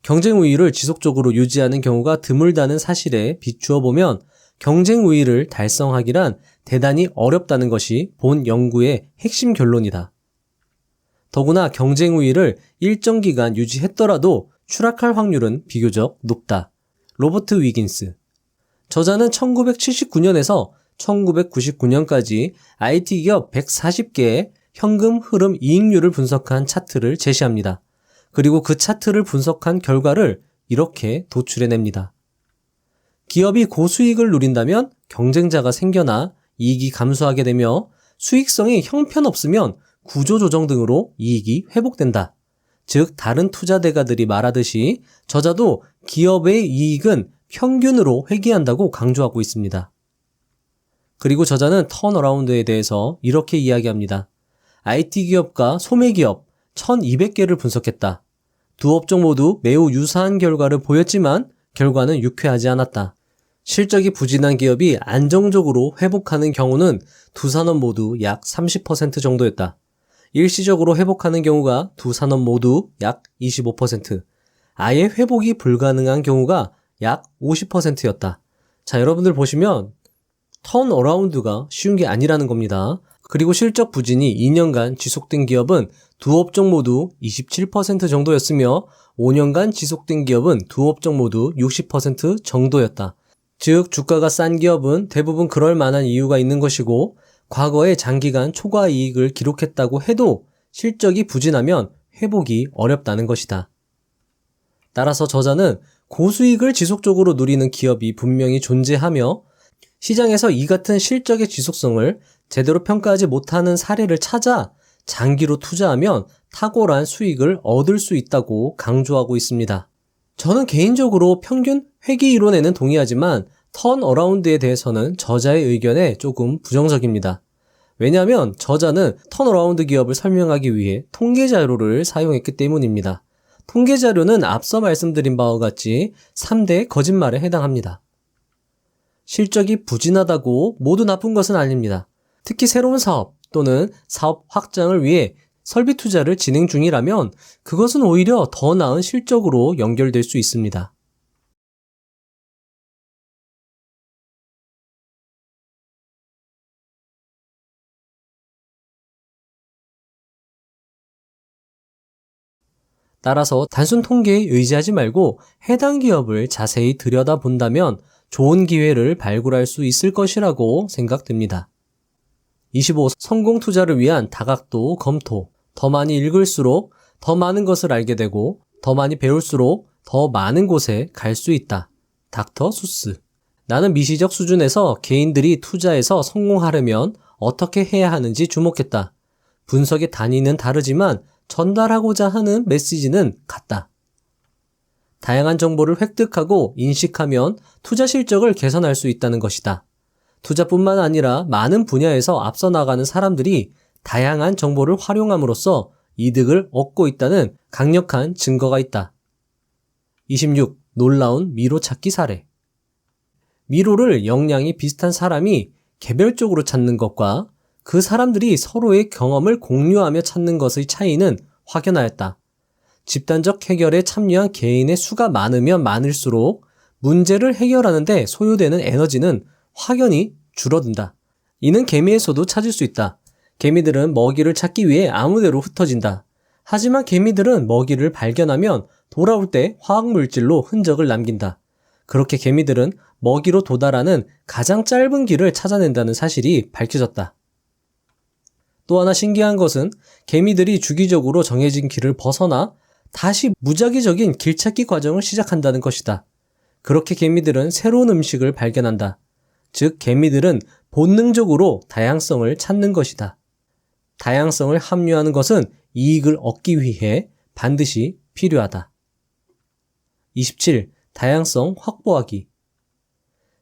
경쟁 우위를 지속적으로 유지하는 경우가 드물다는 사실에 비추어 보면 경쟁 우위를 달성하기란 대단히 어렵다는 것이 본 연구의 핵심 결론이다. 더구나 경쟁 우위를 일정 기간 유지했더라도 추락할 확률은 비교적 높다. 로버트 위긴스. 저자는 1979년에서 1999년까지 IT 기업 140개의 현금 흐름 이익률을 분석한 차트를 제시합니다. 그리고 그 차트를 분석한 결과를 이렇게 도출해냅니다. 기업이 고수익을 누린다면 경쟁자가 생겨나 이익이 감소하게 되며 수익성이 형편없으면 구조조정 등으로 이익이 회복된다. 즉 다른 투자 대가들이 말하듯이 저자도 기업의 이익은 평균으로 회귀한다고 강조하고 있습니다. 그리고 저자는 턴어라운드에 대해서 이렇게 이야기합니다. IT 기업과 소매기업 1200개를 분석했다. 두 업종 모두 매우 유사한 결과를 보였지만 결과는 유쾌하지 않았다. 실적이 부진한 기업이 안정적으로 회복하는 경우는 두 산업 모두 약 30% 정도였다. 일시적으로 회복하는 경우가 두 산업 모두 약 25%, 아예 회복이 불가능한 경우가 약 50%였다. 자, 여러분들 보시면 턴어라운드가 쉬운 게 아니라는 겁니다. 그리고 실적 부진이 2년간 지속된 기업은 두 업종 모두 27% 정도였으며 5년간 지속된 기업은 두 업종 모두 60% 정도였다. 즉 주가가 싼 기업은 대부분 그럴 만한 이유가 있는 것이고 과거에 장기간 초과 이익을 기록했다고 해도 실적이 부진하면 회복이 어렵다는 것이다. 따라서 저자는 고수익을 지속적으로 누리는 기업이 분명히 존재하며 시장에서 이 같은 실적의 지속성을 제대로 평가하지 못하는 사례를 찾아 장기로 투자하면 탁월한 수익을 얻을 수 있다고 강조하고 있습니다. 저는 개인적으로 평균 회귀 이론에는 동의하지만 턴어라운드에 대해서는 저자의 의견에 조금 부정적입니다. 왜냐하면 저자는 턴어라운드 기업을 설명하기 위해 통계 자료를 사용했기 때문입니다. 통계 자료는 앞서 말씀드린 바와 같이 3대 거짓말에 해당합니다. 실적이 부진하다고 모두 나쁜 것은 아닙니다. 특히 새로운 사업 또는 사업 확장을 위해 설비 투자를 진행 중이라면 그것은 오히려 더 나은 실적으로 연결될 수 있습니다. 따라서 단순 통계에 의지하지 말고 해당 기업을 자세히 들여다본다면 좋은 기회를 발굴할 수 있을 것이라고 생각됩니다. 25. 성공 투자를 위한 다각도 검토. 더 많이 읽을수록 더 많은 것을 알게 되고 더 많이 배울수록 더 많은 곳에 갈 수 있다. 닥터 수스. 나는 미시적 수준에서 개인들이 투자에서 성공하려면 어떻게 해야 하는지 주목했다. 분석의 단위는 다르지만 전달하고자 하는 메시지는 같다. 다양한 정보를 획득하고 인식하면 투자 실적을 개선할 수 있다는 것이다. 투자뿐만 아니라 많은 분야에서 앞서 나가는 사람들이 다양한 정보를 활용함으로써 이득을 얻고 있다는 강력한 증거가 있다. 26. 놀라운 미로 찾기 사례. 미로를 역량이 비슷한 사람이 개별적으로 찾는 것과 그 사람들이 서로의 경험을 공유하며 찾는 것의 차이는 확연하였다. 집단적 해결에 참여한 개인의 수가 많으면 많을수록 문제를 해결하는 데 소요되는 에너지는 확연히 줄어든다. 이는 개미에서도 찾을 수 있다. 개미들은 먹이를 찾기 위해 아무데로 흩어진다. 하지만 개미들은 먹이를 발견하면 돌아올 때 화학물질로 흔적을 남긴다. 그렇게 개미들은 먹이로 도달하는 가장 짧은 길을 찾아낸다는 사실이 밝혀졌다. 또 하나 신기한 것은 개미들이 주기적으로 정해진 길을 벗어나 다시 무작위적인 길찾기 과정을 시작한다는 것이다. 그렇게 개미들은 새로운 음식을 발견한다. 즉 개미들은 본능적으로 다양성을 찾는 것이다. 다양성을 함유하는 것은 이익을 얻기 위해 반드시 필요하다. 27. 다양성 확보하기.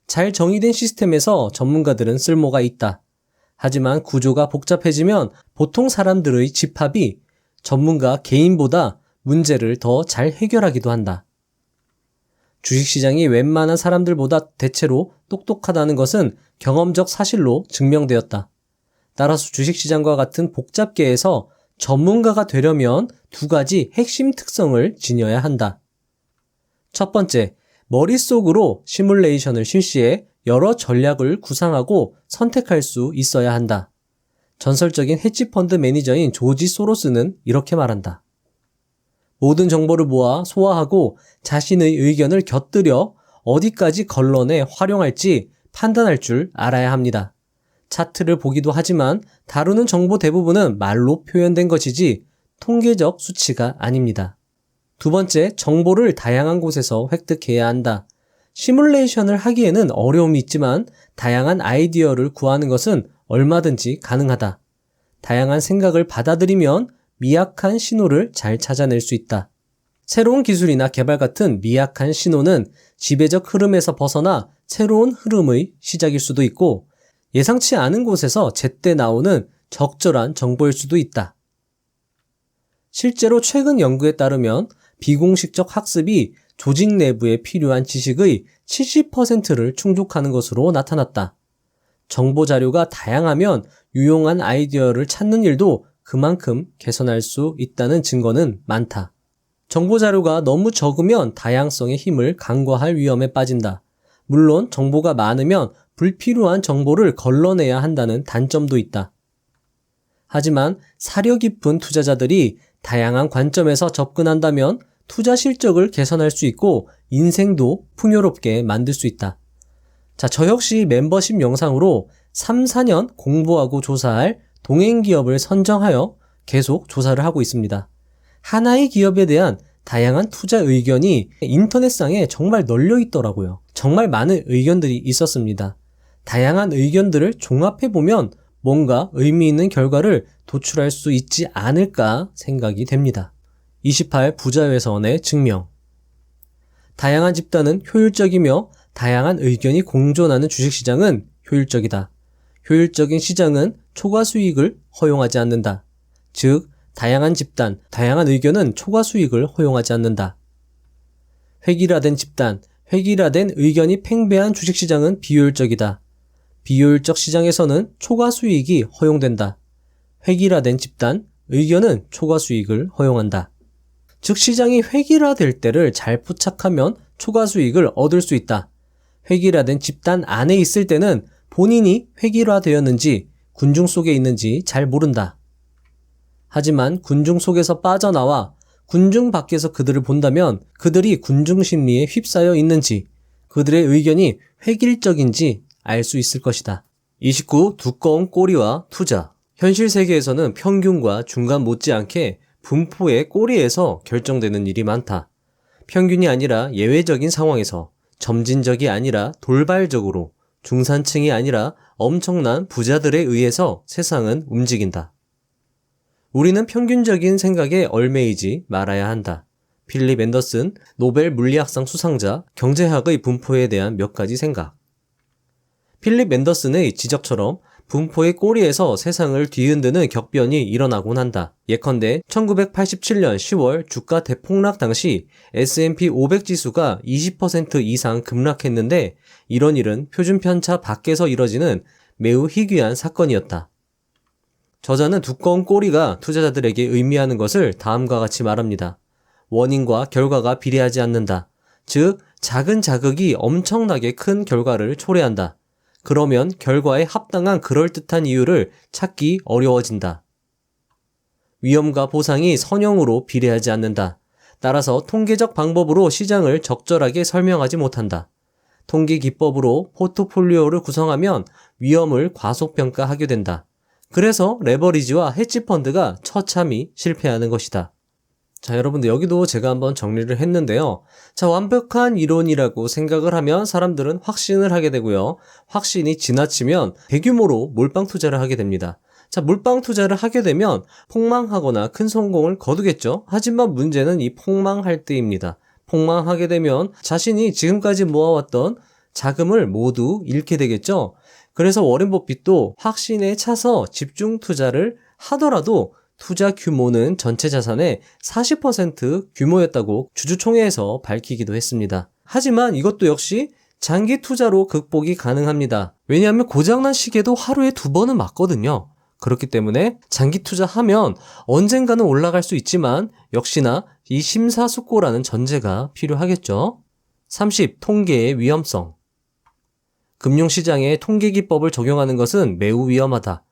잘 정의된 시스템에서 전문가들은 쓸모가 있다. 하지만 구조가 복잡해지면 보통 사람들의 집합이 전문가 개인보다 문제를 더 잘 해결하기도 한다. 주식시장이 웬만한 사람들보다 대체로 똑똑하다는 것은 경험적 사실로 증명되었다. 따라서 주식시장과 같은 복잡계에서 전문가가 되려면 두 가지 핵심 특성을 지녀야 한다. 첫 번째, 머릿속으로 시뮬레이션을 실시해 여러 전략을 구상하고 선택할 수 있어야 한다. 전설적인 헤지펀드 매니저인 조지 소로스는 이렇게 말한다. 모든 정보를 모아 소화하고 자신의 의견을 곁들여 어디까지 걸러내 활용할지 판단할 줄 알아야 합니다. 차트를 보기도 하지만 다루는 정보 대부분은 말로 표현된 것이지 통계적 수치가 아닙니다. 두 번째, 정보를 다양한 곳에서 획득해야 한다. 시뮬레이션을 하기에는 어려움이 있지만 다양한 아이디어를 구하는 것은 얼마든지 가능하다. 다양한 생각을 받아들이면 미약한 신호를 잘 찾아낼 수 있다. 새로운 기술이나 개발 같은 미약한 신호는 지배적 흐름에서 벗어나 새로운 흐름의 시작일 수도 있고 예상치 않은 곳에서 제때 나오는 적절한 정보일 수도 있다. 실제로 최근 연구에 따르면 비공식적 학습이 조직 내부에 필요한 지식의 70%를 충족하는 것으로 나타났다. 정보 자료가 다양하면 유용한 아이디어를 찾는 일도 그만큼 개선할 수 있다는 증거는 많다. 정보 자료가 너무 적으면 다양성의 힘을 간과할 위험에 빠진다. 물론 정보가 많으면 불필요한 정보를 걸러내야 한다는 단점도 있다. 하지만 사려 깊은 투자자들이 다양한 관점에서 접근한다면 투자 실적을 개선할 수 있고 인생도 풍요롭게 만들 수 있다. 자, 저 역시 멤버십 영상으로 3, 4년 공부하고 조사할 동행 기업을 선정하여 계속 조사를 하고 있습니다. 하나의 기업에 대한 다양한 투자 의견이 인터넷상에 정말 널려 있더라고요. 정말 많은 의견들이 있었습니다. 다양한 의견들을 종합해보면 뭔가 의미 있는 결과를 도출할 수 있지 않을까 생각이 됩니다. 28 부자회선의 증명. 다양한 집단은 효율적이며 다양한 의견이 공존하는 주식시장은 효율적이다. 효율적인 시장은 초과 수익을 허용하지 않는다. 즉, 다양한 집단, 다양한 의견은 초과 수익을 허용하지 않는다. 획일화된 집단, 획일화된 의견이 팽배한 주식시장은 비효율적이다. 비효율적 시장에서는 초과 수익이 허용된다. 획일화된 집단, 의견은 초과 수익을 허용한다. 즉 시장이 획일화될 때를 잘 포착하면 초과 수익을 얻을 수 있다. 획일화된 집단 안에 있을 때는 본인이 획일화되었는지 군중 속에 있는지 잘 모른다. 하지만 군중 속에서 빠져나와 군중 밖에서 그들을 본다면 그들이 군중 심리에 휩싸여 있는지 그들의 의견이 획일적인지 알 수 있을 것이다. 29. 두꺼운 꼬리와 투자. 현실 세계에서는 평균과 중간 못지않게 분포의 꼬리에서 결정되는 일이 많다. 평균이 아니라 예외적인 상황에서, 점진적이 아니라 돌발적으로, 중산층이 아니라 엄청난 부자들에 의해서 세상은 움직인다. 우리는 평균적인 생각에 얽매이지 말아야 한다. 필립 앤더슨, 노벨 물리학상 수상자, 경제학의 분포에 대한 몇 가지 생각. 필립 앤더슨의 지적처럼 분포의 꼬리에서 세상을 뒤흔드는 격변이 일어나곤 한다. 예컨대 1987년 10월 주가 대폭락 당시 S&P 500 지수가 20% 이상 급락했는데 이런 일은 표준 편차 밖에서 이뤄지는 매우 희귀한 사건이었다. 저자는 두꺼운 꼬리가 투자자들에게 의미하는 것을 다음과 같이 말합니다. 원인과 결과가 비례하지 않는다. 즉, 작은 자극이 엄청나게 큰 결과를 초래한다. 그러면 결과에 합당한 그럴듯한 이유를 찾기 어려워진다. 위험과 보상이 선형으로 비례하지 않는다. 따라서 통계적 방법으로 시장을 적절하게 설명하지 못한다. 통계 기법으로 포트폴리오를 구성하면 위험을 과소평가하게 된다. 그래서 레버리지와 헤지펀드가 처참히 실패하는 것이다. 자, 여러분들 여기도 제가 한번 정리를 했는데요. 자, 완벽한 이론이라고 생각을 하면 사람들은 확신을 하게 되고요. 확신이 지나치면 대규모로 몰빵 투자를 하게 됩니다. 자, 몰빵 투자를 하게 되면 폭망하거나 큰 성공을 거두겠죠. 하지만 문제는 이 폭망할 때입니다. 폭망하게 되면 자신이 지금까지 모아왔던 자금을 모두 잃게 되겠죠. 그래서 워렌 버핏도 확신에 차서 집중 투자를 하더라도 투자 규모는 전체 자산의 40% 규모였다고 주주총회에서 밝히기도 했습니다. 하지만 이것도 역시 장기 투자로 극복이 가능합니다. 왜냐하면 고장난 시계도 하루에 2번은 맞거든요. 그렇기 때문에 장기 투자하면 언젠가는 올라갈 수 있지만 역시나 이 심사숙고라는 전제가 필요하겠죠. 30. 통계의 위험성. 금융시장에 통계기법을 적용하는 것은 매우 위험하다.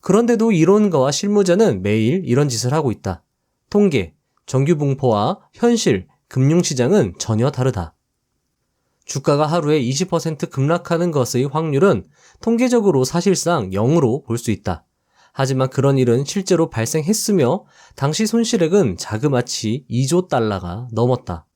그런데도 이론가와 실무자는 매일 이런 짓을 하고 있다. 통계, 정규분포와 현실, 금융시장은 전혀 다르다. 주가가 하루에 20% 급락하는 것의 확률은 통계적으로 사실상 0으로 볼 수 있다. 하지만 그런 일은 실제로 발생했으며 당시 손실액은 자그마치 2조 달러가 넘었다.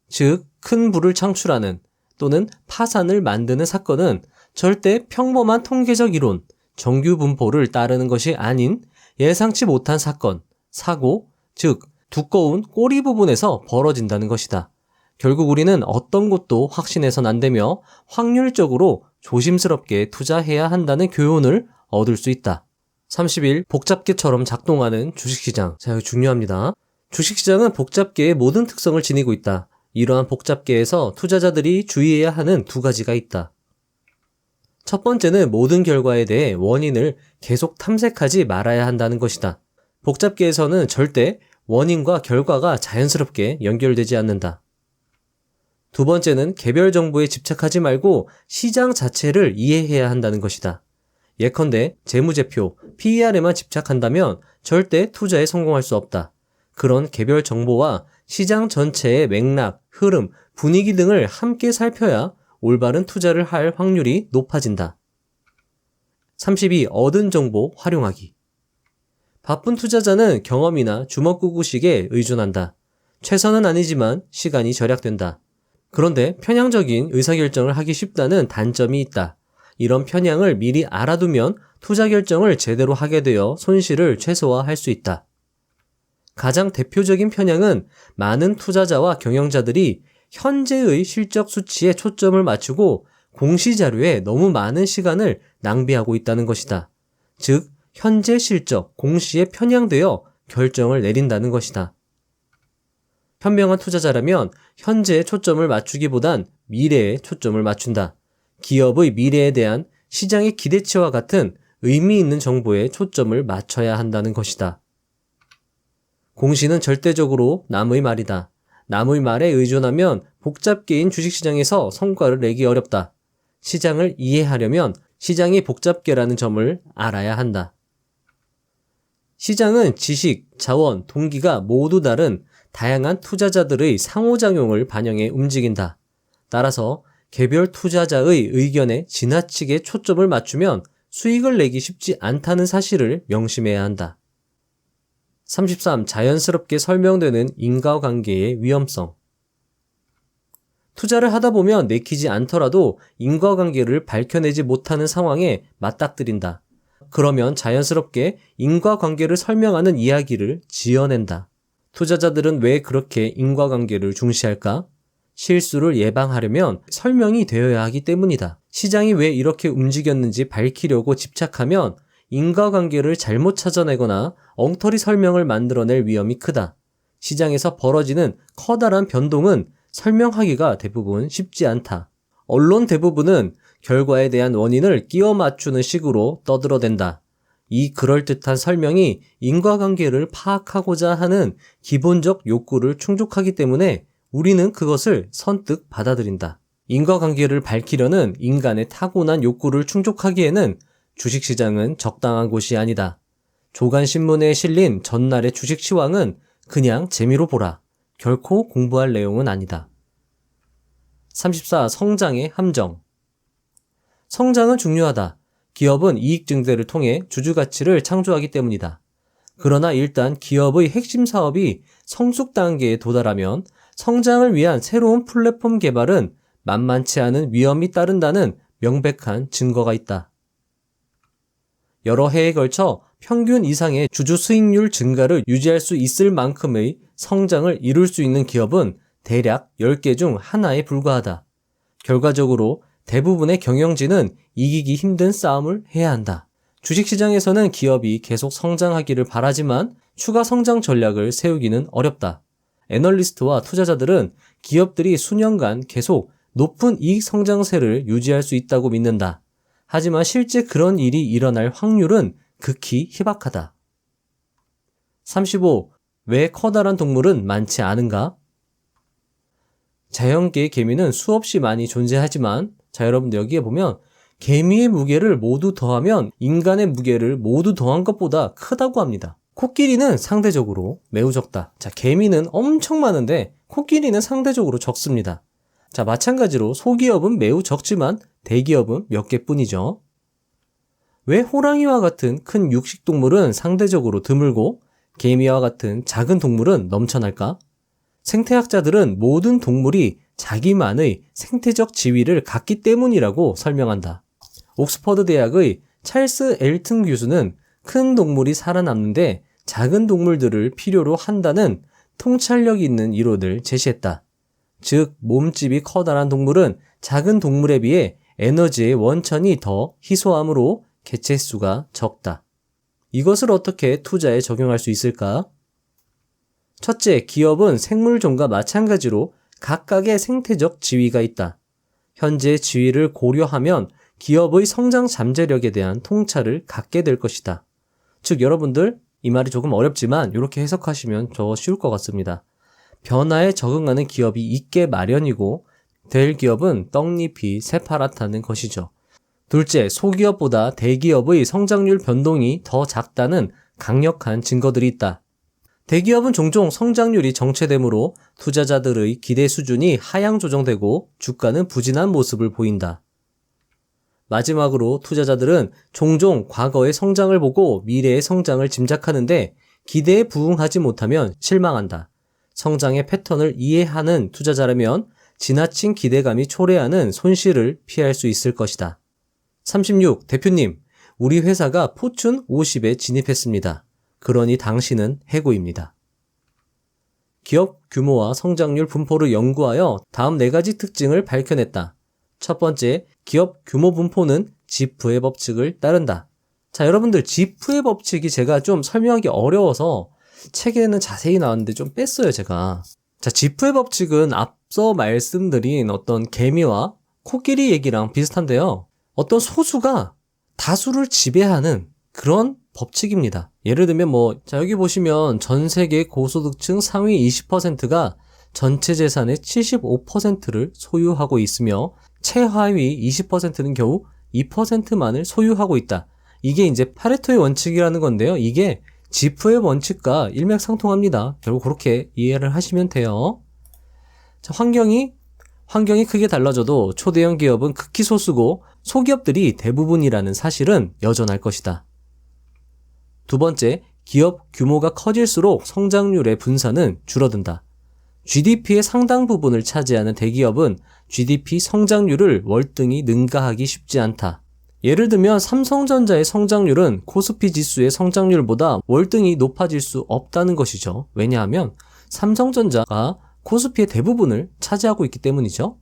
즉, 큰 부를 창출하는 또는 파산을 만드는 사건은 절대 평범한 통계적 이론, 정규 분포를 따르는 것이 아닌 예상치 못한 사건, 사고, 즉 두꺼운 꼬리 부분에서 벌어진다는 것이다. 결국 우리는 어떤 것도 확신해선 안 되며 확률적으로 조심스럽게 투자해야 한다는 교훈을 얻을 수 있다. 30일 복잡계처럼 작동하는 주식시장. 자, 이거 중요합니다. 주식시장은 복잡계의 모든 특성을 지니고 있다. 이러한 복잡계에서 투자자들이 주의해야 하는 2가지가 있다. 첫 번째는 모든 결과에 대해 원인을 계속 탐색하지 말아야 한다는 것이다. 복잡계에서는 절대 원인과 결과가 자연스럽게 연결되지 않는다. 두 번째는 개별 정보에 집착하지 말고 시장 자체를 이해해야 한다는 것이다. 예컨대 재무제표, PER에만 집착한다면 절대 투자에 성공할 수 없다. 그런 개별 정보와 시장 전체의 맥락, 흐름, 분위기 등을 함께 살펴야 올바른 투자를 할 확률이 높아진다. 32. 얻은 정보 활용하기. 바쁜 투자자는 경험이나 주먹구구식에 의존한다. 최선은 아니지만 시간이 절약된다. 그런데 편향적인 의사결정을 하기 쉽다는 단점이 있다. 이런 편향을 미리 알아두면 투자 결정을 제대로 하게 되어 손실을 최소화할 수 있다. 가장 대표적인 편향은 많은 투자자와 경영자들이 현재의 실적 수치에 초점을 맞추고 공시자료에 너무 많은 시간을 낭비하고 있다는 것이다. 즉, 현재 실적, 공시에 편향되어 결정을 내린다는 것이다. 현명한 투자자라면 현재에 초점을 맞추기보단 미래에 초점을 맞춘다. 기업의 미래에 대한 시장의 기대치와 같은 의미 있는 정보에 초점을 맞춰야 한다는 것이다. 공시는 절대적으로 남의 말이다. 남의 말에 의존하면 복잡계인 주식시장에서 성과를 내기 어렵다. 시장을 이해하려면 시장이 복잡계라는 점을 알아야 한다. 시장은 지식, 자원, 동기가 모두 다른 다양한 투자자들의 상호작용을 반영해 움직인다. 따라서 개별 투자자의 의견에 지나치게 초점을 맞추면 수익을 내기 쉽지 않다는 사실을 명심해야 한다. 33. 자연스럽게 설명되는 인과관계의 위험성. 투자를 하다 보면 내키지 않더라도 인과관계를 밝혀내지 못하는 상황에 맞닥뜨린다. 그러면 자연스럽게 인과관계를 설명하는 이야기를 지어낸다. 투자자들은 왜 그렇게 인과관계를 중시할까? 실수를 예방하려면 설명이 되어야 하기 때문이다. 시장이 왜 이렇게 움직였는지 밝히려고 집착하면 인과관계를 잘못 찾아내거나 엉터리 설명을 만들어낼 위험이 크다. 시장에서 벌어지는 커다란 변동은 설명하기가 대부분 쉽지 않다. 언론 대부분은 결과에 대한 원인을 끼워 맞추는 식으로 떠들어댄다. 이 그럴듯한 설명이 인과관계를 파악하고자 하는 기본적 욕구를 충족하기 때문에 우리는 그것을 선뜻 받아들인다. 인과관계를 밝히려는 인간의 타고난 욕구를 충족하기에는 주식시장은 적당한 곳이 아니다. 조간신문에 실린 전날의 주식시황은 그냥 재미로 보라. 결코 공부할 내용은 아니다. 34. 성장의 함정. 성장은 중요하다. 기업은 이익 증대를 통해 주주가치를 창조하기 때문이다. 그러나 일단 기업의 핵심 사업이 성숙 단계에 도달하면 성장을 위한 새로운 플랫폼 개발은 만만치 않은 위험이 따른다는 명백한 증거가 있다. 여러 해에 걸쳐 평균 이상의 주주 수익률 증가를 유지할 수 있을 만큼의 성장을 이룰 수 있는 기업은 대략 10개 중 하나에 불과하다. 결과적으로 대부분의 경영진은 이기기 힘든 싸움을 해야 한다. 주식시장에서는 기업이 계속 성장하기를 바라지만 추가 성장 전략을 세우기는 어렵다. 애널리스트와 투자자들은 기업들이 수년간 계속 높은 이익 성장세를 유지할 수 있다고 믿는다. 하지만 실제 그런 일이 일어날 확률은 극히 희박하다. 35. 왜 커다란 동물은 많지 않은가? 자연계의 개미는 수없이 많이 존재하지만 여러분들 여기에 보면 개미의 무게를 모두 더하면 인간의 무게를 모두 더한 것보다 크다고 합니다. 코끼리는 상대적으로 매우 적다. 개미는 엄청 많은데 코끼리는 상대적으로 적습니다. 마찬가지로 소기업은 매우 적지만 대기업은 몇 개뿐이죠. 왜 호랑이와 같은 큰 육식동물은 상대적으로 드물고 개미와 같은 작은 동물은 넘쳐날까? 생태학자들은 모든 동물이 자기만의 생태적 지위를 갖기 때문이라고 설명한다. 옥스퍼드 대학의 찰스 엘튼 교수는 큰 동물이 살아남는데 작은 동물들을 필요로 한다는 통찰력 있는 이론을 제시했다. 즉, 몸집이 커다란 동물은 작은 동물에 비해 에너지의 원천이 더 희소하므로 개체수가 적다. 이것을 어떻게 투자에 적용할 수 있을까? 첫째, 기업은 생물종과 마찬가지로 각각의 생태적 지위가 있다. 현재 지위를 고려하면 기업의 성장 잠재력에 대한 통찰을 갖게 될 것이다. 즉, 여러분들 이 말이 조금 어렵지만 이렇게 해석하시면 더 쉬울 것 같습니다. 변화에 적응하는 기업이 있게 마련이고 될 기업은 떡잎이 새파랗다는 것이죠. 둘째, 소기업보다 대기업의 성장률 변동이 더 작다는 강력한 증거들이 있다. 대기업은 종종 성장률이 정체되므로 투자자들의 기대 수준이 하향 조정되고 주가는 부진한 모습을 보인다. 마지막으로 투자자들은 종종 과거의 성장을 보고 미래의 성장을 짐작하는데 기대에 부응하지 못하면 실망한다. 성장의 패턴을 이해하는 투자자라면 지나친 기대감이 초래하는 손실을 피할 수 있을 것이다. 36. 대표님, 우리 회사가 포춘 50에 진입했습니다. 그러니 당신은 해고입니다. 기업 규모와 성장률 분포를 연구하여 다음 4가지 특징을 밝혀냈다. 첫 번째, 기업 규모 분포는 지프의 법칙을 따른다. 여러분들 지프의 법칙이 제가 좀 설명하기 어려워서 책에는 자세히 나왔는데 좀 뺐어요, 제가. 지프의 법칙은 앞서 말씀드린 어떤 개미와 코끼리 얘기랑 비슷한데요. 어떤 소수가 다수를 지배하는 그런 법칙입니다. 예를 들면 여기 보시면 전 세계 고소득층 상위 20%가 전체 재산의 75%를 소유하고 있으며 최하위 20%는 겨우 2%만을 소유하고 있다. 이게 이제 파레토의 원칙이라는 건데요. 이게 지프의 원칙과 일맥상통합니다. 결국 그렇게 이해를 하시면 돼요. 환경이 크게 달라져도 초대형 기업은 극히 소수고 소기업들이 대부분이라는 사실은 여전할 것이다. 두 번째, 기업 규모가 커질수록 성장률의 분산은 줄어든다. GDP의 상당 부분을 차지하는 대기업은 GDP 성장률을 월등히 능가하기 쉽지 않다. 예를 들면 삼성전자의 성장률은 코스피 지수의 성장률보다 월등히 높아질 수 없다는 것이죠. 왜냐하면 삼성전자가 코스피의 대부분을 차지하고 있기 때문이죠.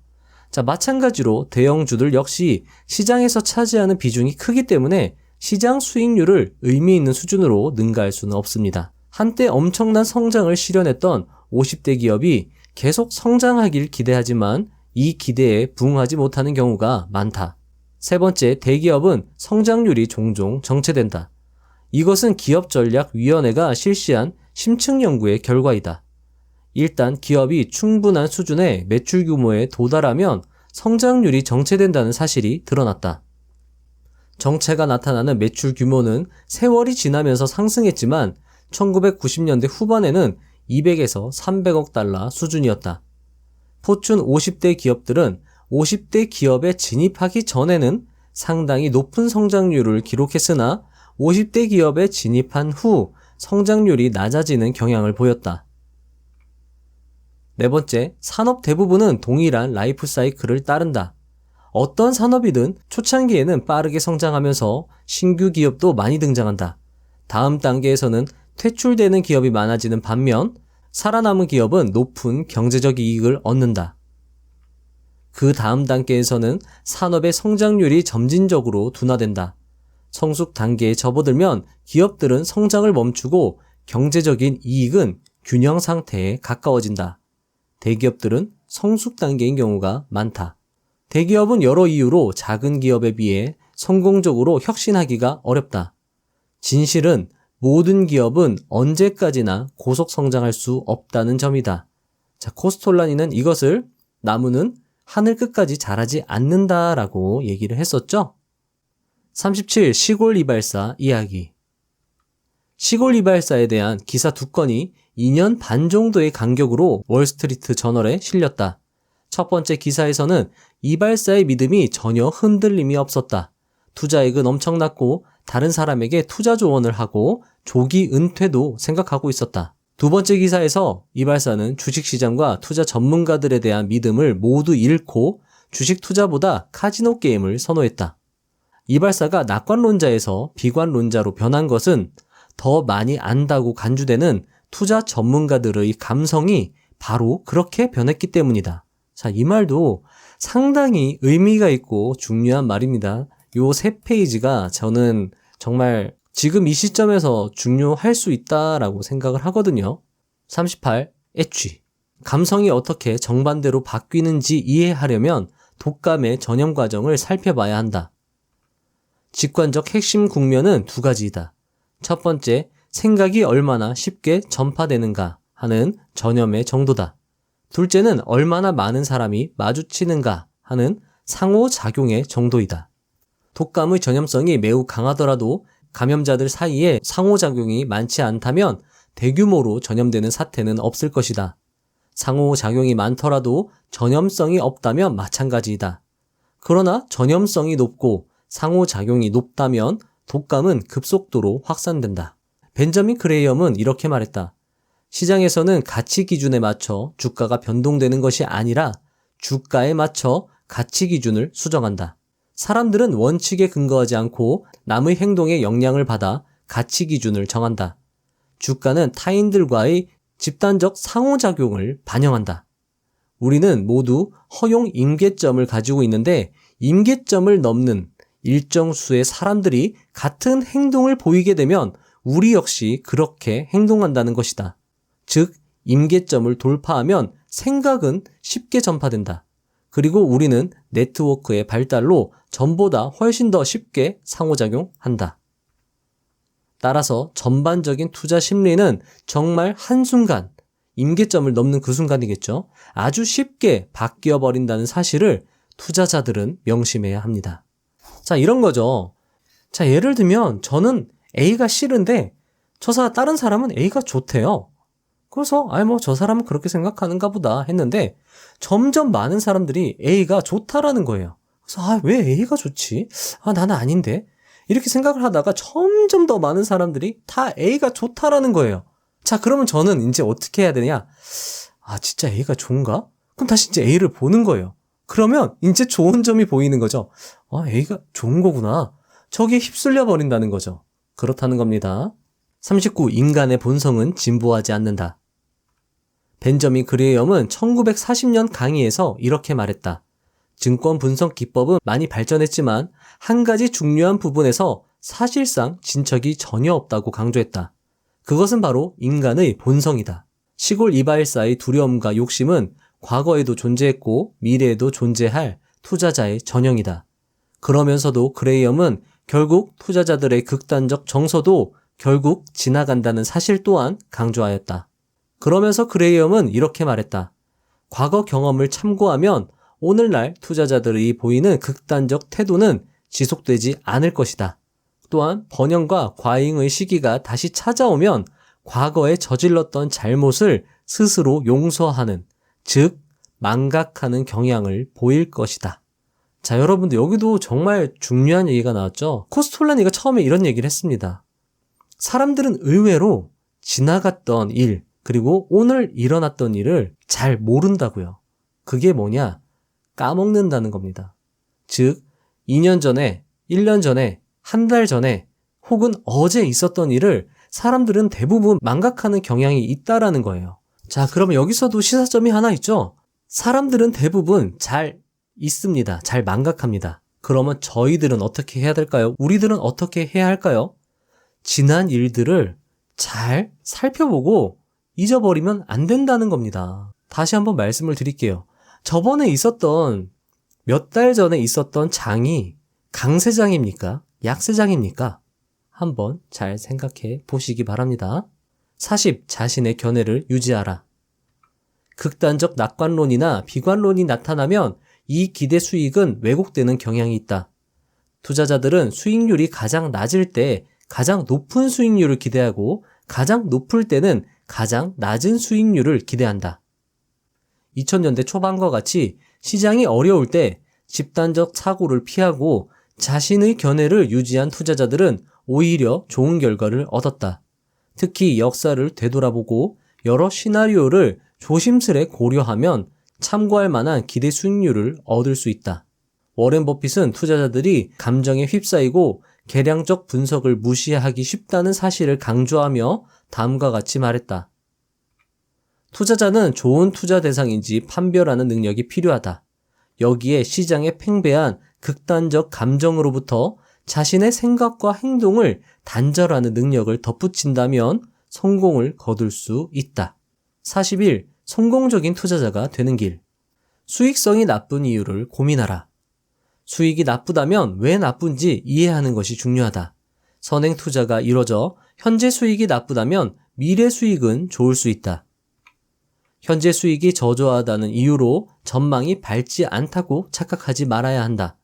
마찬가지로 대형주들 역시 시장에서 차지하는 비중이 크기 때문에 시장 수익률을 의미 있는 수준으로 능가할 수는 없습니다. 한때 엄청난 성장을 실현했던 50대 기업이 계속 성장하길 기대하지만 이 기대에 부응하지 못하는 경우가 많다. 세 번째, 대기업은 성장률이 종종 정체된다. 이것은 기업전략위원회가 실시한 심층 연구의 결과이다. 일단 기업이 충분한 수준의 매출 규모에 도달하면 성장률이 정체된다는 사실이 드러났다. 정체가 나타나는 매출 규모는 세월이 지나면서 상승했지만 1990년대 후반에는 200에서 300억 달러 수준이었다. 포춘 50대 기업들은 50대 기업에 진입하기 전에는 상당히 높은 성장률을 기록했으나 50대 기업에 진입한 후 성장률이 낮아지는 경향을 보였다. 네 번째, 산업 대부분은 동일한 라이프 사이클을 따른다. 어떤 산업이든 초창기에는 빠르게 성장하면서 신규 기업도 많이 등장한다. 다음 단계에서는 퇴출되는 기업이 많아지는 반면 살아남은 기업은 높은 경제적 이익을 얻는다. 그 다음 단계에서는 산업의 성장률이 점진적으로 둔화된다. 성숙 단계에 접어들면 기업들은 성장을 멈추고 경제적인 이익은 균형 상태에 가까워진다. 대기업들은 성숙 단계인 경우가 많다. 대기업은 여러 이유로 작은 기업에 비해 성공적으로 혁신하기가 어렵다. 진실은 모든 기업은 언제까지나 고속 성장할 수 없다는 점이다. 자, 코스톨라니는 이것을 나무는 하늘 끝까지 자라지 않는다라고 얘기를 했었죠. 37. 시골 이발사 이야기. 시골 이발사에 대한 기사 2건이 2년 반 정도의 간격으로 월스트리트 저널에 실렸다. 첫 번째 기사에서는 이발사의 믿음이 전혀 흔들림이 없었다. 투자액은 엄청났고 다른 사람에게 투자 조언을 하고 조기 은퇴도 생각하고 있었다. 두 번째 기사에서 이발사는 주식시장과 투자 전문가들에 대한 믿음을 모두 잃고 주식 투자보다 카지노 게임을 선호했다. 이발사가 낙관론자에서 비관론자로 변한 것은 더 많이 안다고 간주되는 투자 전문가들의 감성이 바로 그렇게 변했기 때문이다. 자, 이 말도 상당히 의미가 있고 중요한 말입니다. 요 3페이지가 저는 정말 지금 이 시점에서 중요할 수 있다라고 생각을 하거든요. 38. 애취. 감성이 어떻게 정반대로 바뀌는지 이해하려면 독감의 전염 과정을 살펴봐야 한다. 직관적 핵심 국면은 2가지이다. 첫 번째, 생각이 얼마나 쉽게 전파되는가 하는 전염의 정도다. 둘째는 얼마나 많은 사람이 마주치는가 하는 상호작용의 정도이다. 독감의 전염성이 매우 강하더라도 감염자들 사이에 상호작용이 많지 않다면 대규모로 전염되는 사태는 없을 것이다. 상호작용이 많더라도 전염성이 없다면 마찬가지이다. 그러나 전염성이 높고 상호작용이 높다면 독감은 급속도로 확산된다. 벤저민 그레이엄은 이렇게 말했다. 시장에서는 가치 기준에 맞춰 주가가 변동되는 것이 아니라 주가에 맞춰 가치 기준을 수정한다. 사람들은 원칙에 근거하지 않고 남의 행동에 영향을 받아 가치 기준을 정한다. 주가는 타인들과의 집단적 상호작용을 반영한다. 우리는 모두 허용 임계점을 가지고 있는데 임계점을 넘는 일정 수의 사람들이 같은 행동을 보이게 되면 우리 역시 그렇게 행동한다는 것이다. 즉, 임계점을 돌파하면 생각은 쉽게 전파된다. 그리고 우리는 네트워크의 발달로 전보다 훨씬 더 쉽게 상호작용한다. 따라서 전반적인 투자 심리는 정말 한순간, 임계점을 넘는 그 순간이겠죠. 아주 쉽게 바뀌어버린다는 사실을 투자자들은 명심해야 합니다. 자, 이런 거죠. 자, 예를 들면 저는 A가 싫은데 다른 사람은 A가 좋대요. 그래서 저 사람은 그렇게 생각하는가 보다 했는데 점점 많은 사람들이 A가 좋다라는 거예요. 그래서 왜 A가 좋지? 나는 아닌데. 이렇게 생각을 하다가 점점 더 많은 사람들이 다 A가 좋다라는 거예요. 자, 그러면 저는 이제 어떻게 해야 되냐? 진짜 A가 좋은가? 그럼 다시 이제 A를 보는 거예요. 그러면 이제 좋은 점이 보이는 거죠. A가 좋은 거구나. 저기에 휩쓸려 버린다는 거죠. 그렇다는 겁니다. 39. 인간의 본성은 진보하지 않는다. 벤저민 그레이엄은 1940년 강의에서 이렇게 말했다. 증권 분석 기법은 많이 발전했지만 한 가지 중요한 부분에서 사실상 진척이 전혀 없다고 강조했다. 그것은 바로 인간의 본성이다. 시골 이발사의 두려움과 욕심은 과거에도 존재했고 미래에도 존재할 투자자의 전형이다. 그러면서도 그레이엄은 결국 투자자들의 극단적 정서도 결국 지나간다는 사실 또한 강조하였다. 그러면서 그레이엄은 이렇게 말했다. 과거 경험을 참고하면 오늘날 투자자들이 보이는 극단적 태도는 지속되지 않을 것이다. 또한 번영과 과잉의 시기가 다시 찾아오면 과거에 저질렀던 잘못을 스스로 용서하는, 즉 망각하는 경향을 보일 것이다. 자, 여러분들 여기도 정말 중요한 얘기가 나왔죠. 코스톨라니가 처음에 이런 얘기를 했습니다. 사람들은 의외로 지나갔던 일, 그리고 오늘 일어났던 일을 잘 모른다고요. 그게 뭐냐? 까먹는다는 겁니다. 즉, 2년 전에, 1년 전에, 한 달 전에, 혹은 어제 있었던 일을 사람들은 대부분 망각하는 경향이 있다라는 거예요. 자, 그러면 여기서도 시사점이 하나 있죠? 사람들은 대부분 잘 있습니다. 잘 망각합니다. 그러면 저희들은 어떻게 해야 될까요? 우리들은 어떻게 해야 할까요? 지난 일들을 잘 살펴보고 잊어버리면 안 된다는 겁니다. 다시 한번 말씀을 드릴게요. 저번에 있었던 몇 달 전에 있었던 장이 강세장입니까? 약세장입니까? 한번 잘 생각해 보시기 바랍니다. 40. 자신의 견해를 유지하라. 극단적 낙관론이나 비관론이 나타나면 이 기대 수익은 왜곡되는 경향이 있다. 투자자들은 수익률이 가장 낮을 때 가장 높은 수익률을 기대하고 가장 높을 때는 가장 낮은 수익률을 기대한다. 2000년대 초반과 같이 시장이 어려울 때 집단적 사고를 피하고 자신의 견해를 유지한 투자자들은 오히려 좋은 결과를 얻었다. 특히 역사를 되돌아보고 여러 시나리오를 조심스레 고려하면 참고할 만한 기대 수익률을 얻을 수 있다. 워렌 버핏은 투자자들이 감정에 휩싸이고 계량적 분석을 무시하기 쉽다는 사실을 강조하며 다음과 같이 말했다. 투자자는 좋은 투자 대상인지 판별하는 능력이 필요하다. 여기에 시장에 팽배한 극단적 감정으로부터 자신의 생각과 행동을 단절하는 능력을 덧붙인다면 성공을 거둘 수 있다. 41. 성공적인 투자자가 되는 길. 수익성이 나쁜 이유를 고민하라. 수익이 나쁘다면 왜 나쁜지 이해하는 것이 중요하다. 선행 투자가 이뤄져 현재 수익이 나쁘다면 미래 수익은 좋을 수 있다. 현재 수익이 저조하다는 이유로 전망이 밝지 않다고 착각하지 말아야 한다.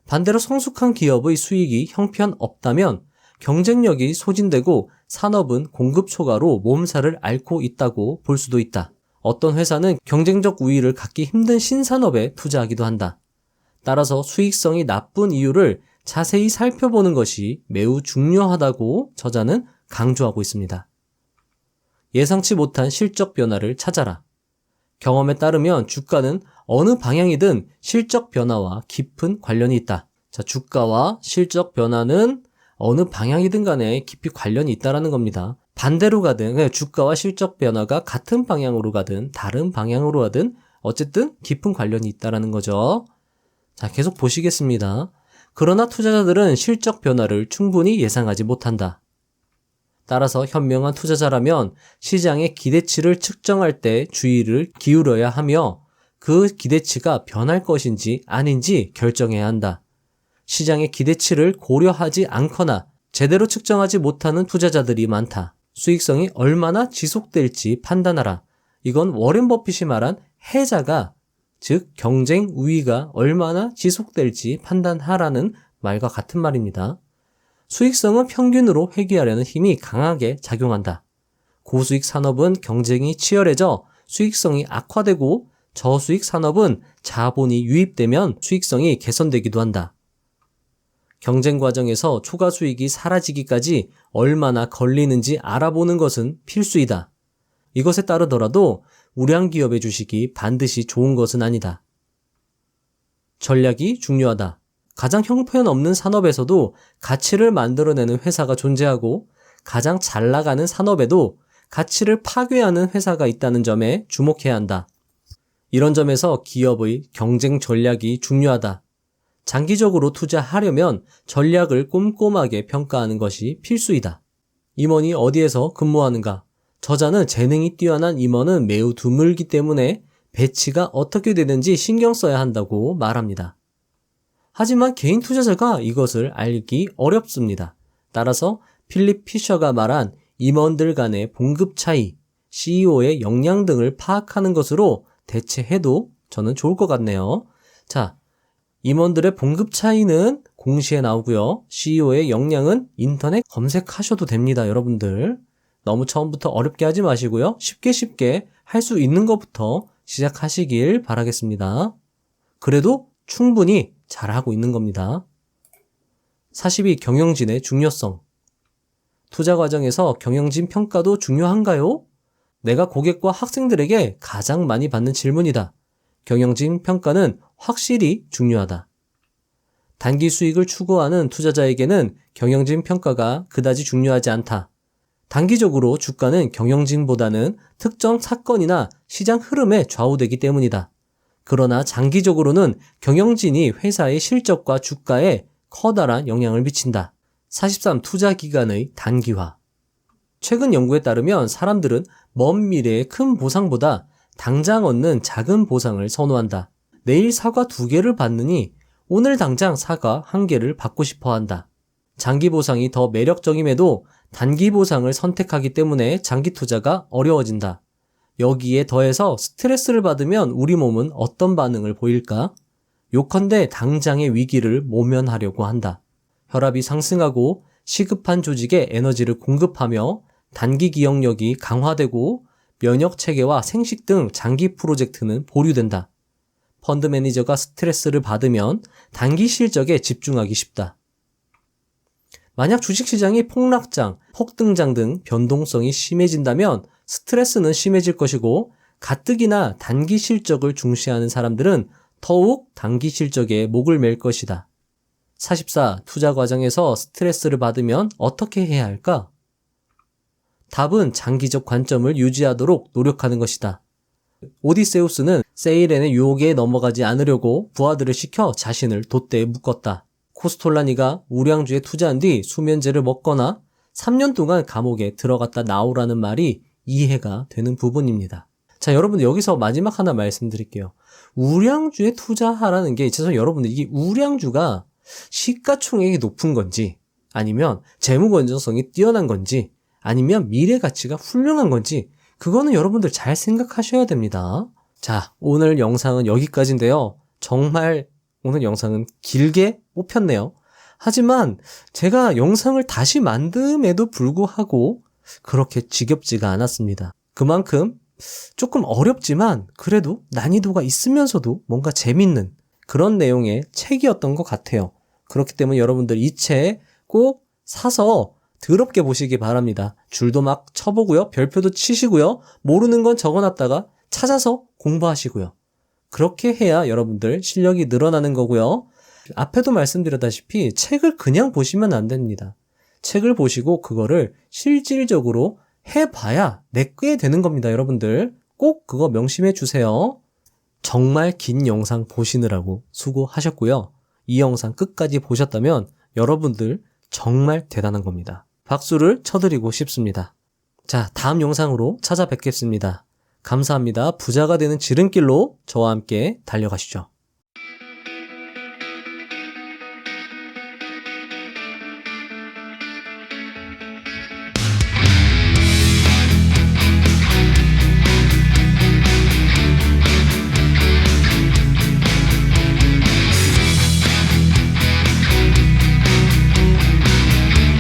반대로 성숙한 기업의 수익이 형편없다면 경쟁력이 소진되고 산업은 공급 초과로 몸살을 앓고 있다고 볼 수도 있다. 어떤 회사는 경쟁적 우위를 갖기 힘든 신산업에 투자하기도 한다. 따라서 수익성이 나쁜 이유를 자세히 살펴보는 것이 매우 중요하다고 저자는 강조하고 있습니다. 예상치 못한 실적 변화를 찾아라. 경험에 따르면 주가는 어느 방향이든 실적 변화와 깊은 관련이 있다. 자, 주가와 실적 변화는 어느 방향이든 간에 깊이 관련이 있다라는 겁니다. 반대로 가든 주가와 실적 변화가 같은 방향으로 가든 다른 방향으로 가든 어쨌든 깊은 관련이 있다라는 거죠. 자, 계속 보시겠습니다. 그러나 투자자들은 실적 변화를 충분히 예상하지 못한다. 따라서 현명한 투자자라면 시장의 기대치를 측정할 때 주의를 기울여야 하며 그 기대치가 변할 것인지 아닌지 결정해야 한다. 시장의 기대치를 고려하지 않거나 제대로 측정하지 못하는 투자자들이 많다. 수익성이 얼마나 지속될지 판단하라. 이건 워렌 버핏이 말한 해자가, 즉 경쟁 우위가 얼마나 지속될지 판단하라는 말과 같은 말입니다. 수익성은 평균으로 회귀하려는 힘이 강하게 작용한다. 고수익 산업은 경쟁이 치열해져 수익성이 악화되고 저수익 산업은 자본이 유입되면 수익성이 개선되기도 한다. 경쟁 과정에서 초과 수익이 사라지기까지 얼마나 걸리는지 알아보는 것은 필수이다. 이것에 따르더라도 우량 기업의 주식이 반드시 좋은 것은 아니다. 전략이 중요하다. 가장 형편없는 산업에서도 가치를 만들어내는 회사가 존재하고 가장 잘 나가는 산업에도 가치를 파괴하는 회사가 있다는 점에 주목해야 한다. 이런 점에서 기업의 경쟁 전략이 중요하다. 장기적으로 투자하려면 전략을 꼼꼼하게 평가하는 것이 필수이다. 임원이 어디에서 근무하는가? 저자는 재능이 뛰어난 임원은 매우 드물기 때문에 배치가 어떻게 되는지 신경 써야 한다고 말합니다. 하지만 개인 투자자가 이것을 알기 어렵습니다. 따라서 필립 피셔가 말한 임원들 간의 봉급 차이, CEO의 역량 등을 파악하는 것으로 대체해도 저는 좋을 것 같네요. 자, 임원들의 봉급 차이는 공시에 나오고요. CEO의 역량은 인터넷 검색하셔도 됩니다, 여러분들. 너무 처음부터 어렵게 하지 마시고요. 쉽게 할 수 있는 것부터 시작하시길 바라겠습니다. 그래도 충분히 잘하고 있는 겁니다. 42. 경영진의 중요성. 투자 과정에서 경영진 평가도 중요한가요? 내가 고객과 학생들에게 가장 많이 받는 질문이다. 경영진 평가는 확실히 중요하다. 단기 수익을 추구하는 투자자에게는 경영진 평가가 그다지 중요하지 않다. 단기적으로 주가는 경영진보다는 특정 사건이나 시장 흐름에 좌우되기 때문이다. 그러나 장기적으로는 경영진이 회사의 실적과 주가에 커다란 영향을 미친다. 43. 투자 기간의 단기화. 최근 연구에 따르면 사람들은 먼 미래의 큰 보상보다 당장 얻는 작은 보상을 선호한다. 내일 사과 2개를 받느니 오늘 당장 사과 1개를 받고 싶어 한다. 장기 보상이 더 매력적임에도 단기 보상을 선택하기 때문에 장기 투자가 어려워진다. 여기에 더해서 스트레스를 받으면 우리 몸은 어떤 반응을 보일까? 요컨대 당장의 위기를 모면하려고 한다. 혈압이 상승하고 시급한 조직에 에너지를 공급하며 단기 기억력이 강화되고 면역 체계와 생식 등 장기 프로젝트는 보류된다. 펀드 매니저가 스트레스를 받으면 단기 실적에 집중하기 쉽다. 만약 주식시장이 폭락장, 폭등장 등 변동성이 심해진다면 스트레스는 심해질 것이고 가뜩이나 단기 실적을 중시하는 사람들은 더욱 단기 실적에 목을 맬 것이다. 44. 투자 과정에서 스트레스를 받으면 어떻게 해야 할까? 답은 장기적 관점을 유지하도록 노력하는 것이다. 오디세우스는 세이렌의 유혹에 넘어가지 않으려고 부하들을 시켜 자신을 돛대에 묶었다. 코스톨라니가 우량주에 투자한 뒤 수면제를 먹거나 3년 동안 감옥에 들어갔다 나오라는 말이 이해가 되는 부분입니다. 자, 여러분 여기서 마지막 하나 말씀드릴게요. 우량주에 투자하라는 게 죄송해요. 여러분들 이게 우량주가 시가총액이 높은 건지 아니면 재무 건전성이 뛰어난 건지 아니면 미래 가치가 훌륭한 건지 그거는 여러분들 잘 생각하셔야 됩니다. 자, 오늘 영상은 여기까지인데요. 정말 오늘 영상은 길게 뽑혔네요. 하지만 제가 영상을 다시 만듦에도 불구하고 그렇게 지겹지가 않았습니다. 그만큼 조금 어렵지만 그래도 난이도가 있으면서도 뭔가 재밌는 그런 내용의 책이었던 것 같아요. 그렇기 때문에 여러분들 이 책 꼭 사서 더럽게 보시기 바랍니다. 줄도 막 쳐보고요. 별표도 치시고요. 모르는 건 적어놨다가 찾아서 공부하시고요. 그렇게 해야 여러분들 실력이 늘어나는 거고요. 앞에도 말씀드렸다시피 책을 그냥 보시면 안 됩니다. 책을 보시고 그거를 실질적으로 해봐야 내게 되는 겁니다. 여러분들 꼭 그거 명심해 주세요. 정말 긴 영상 보시느라고 수고하셨고요. 이 영상 끝까지 보셨다면 여러분들 정말 대단한 겁니다. 박수를 쳐드리고 싶습니다. 자, 다음 영상으로 찾아뵙겠습니다. 감사합니다. 부자가 되는 지름길로 저와 함께 달려가시죠.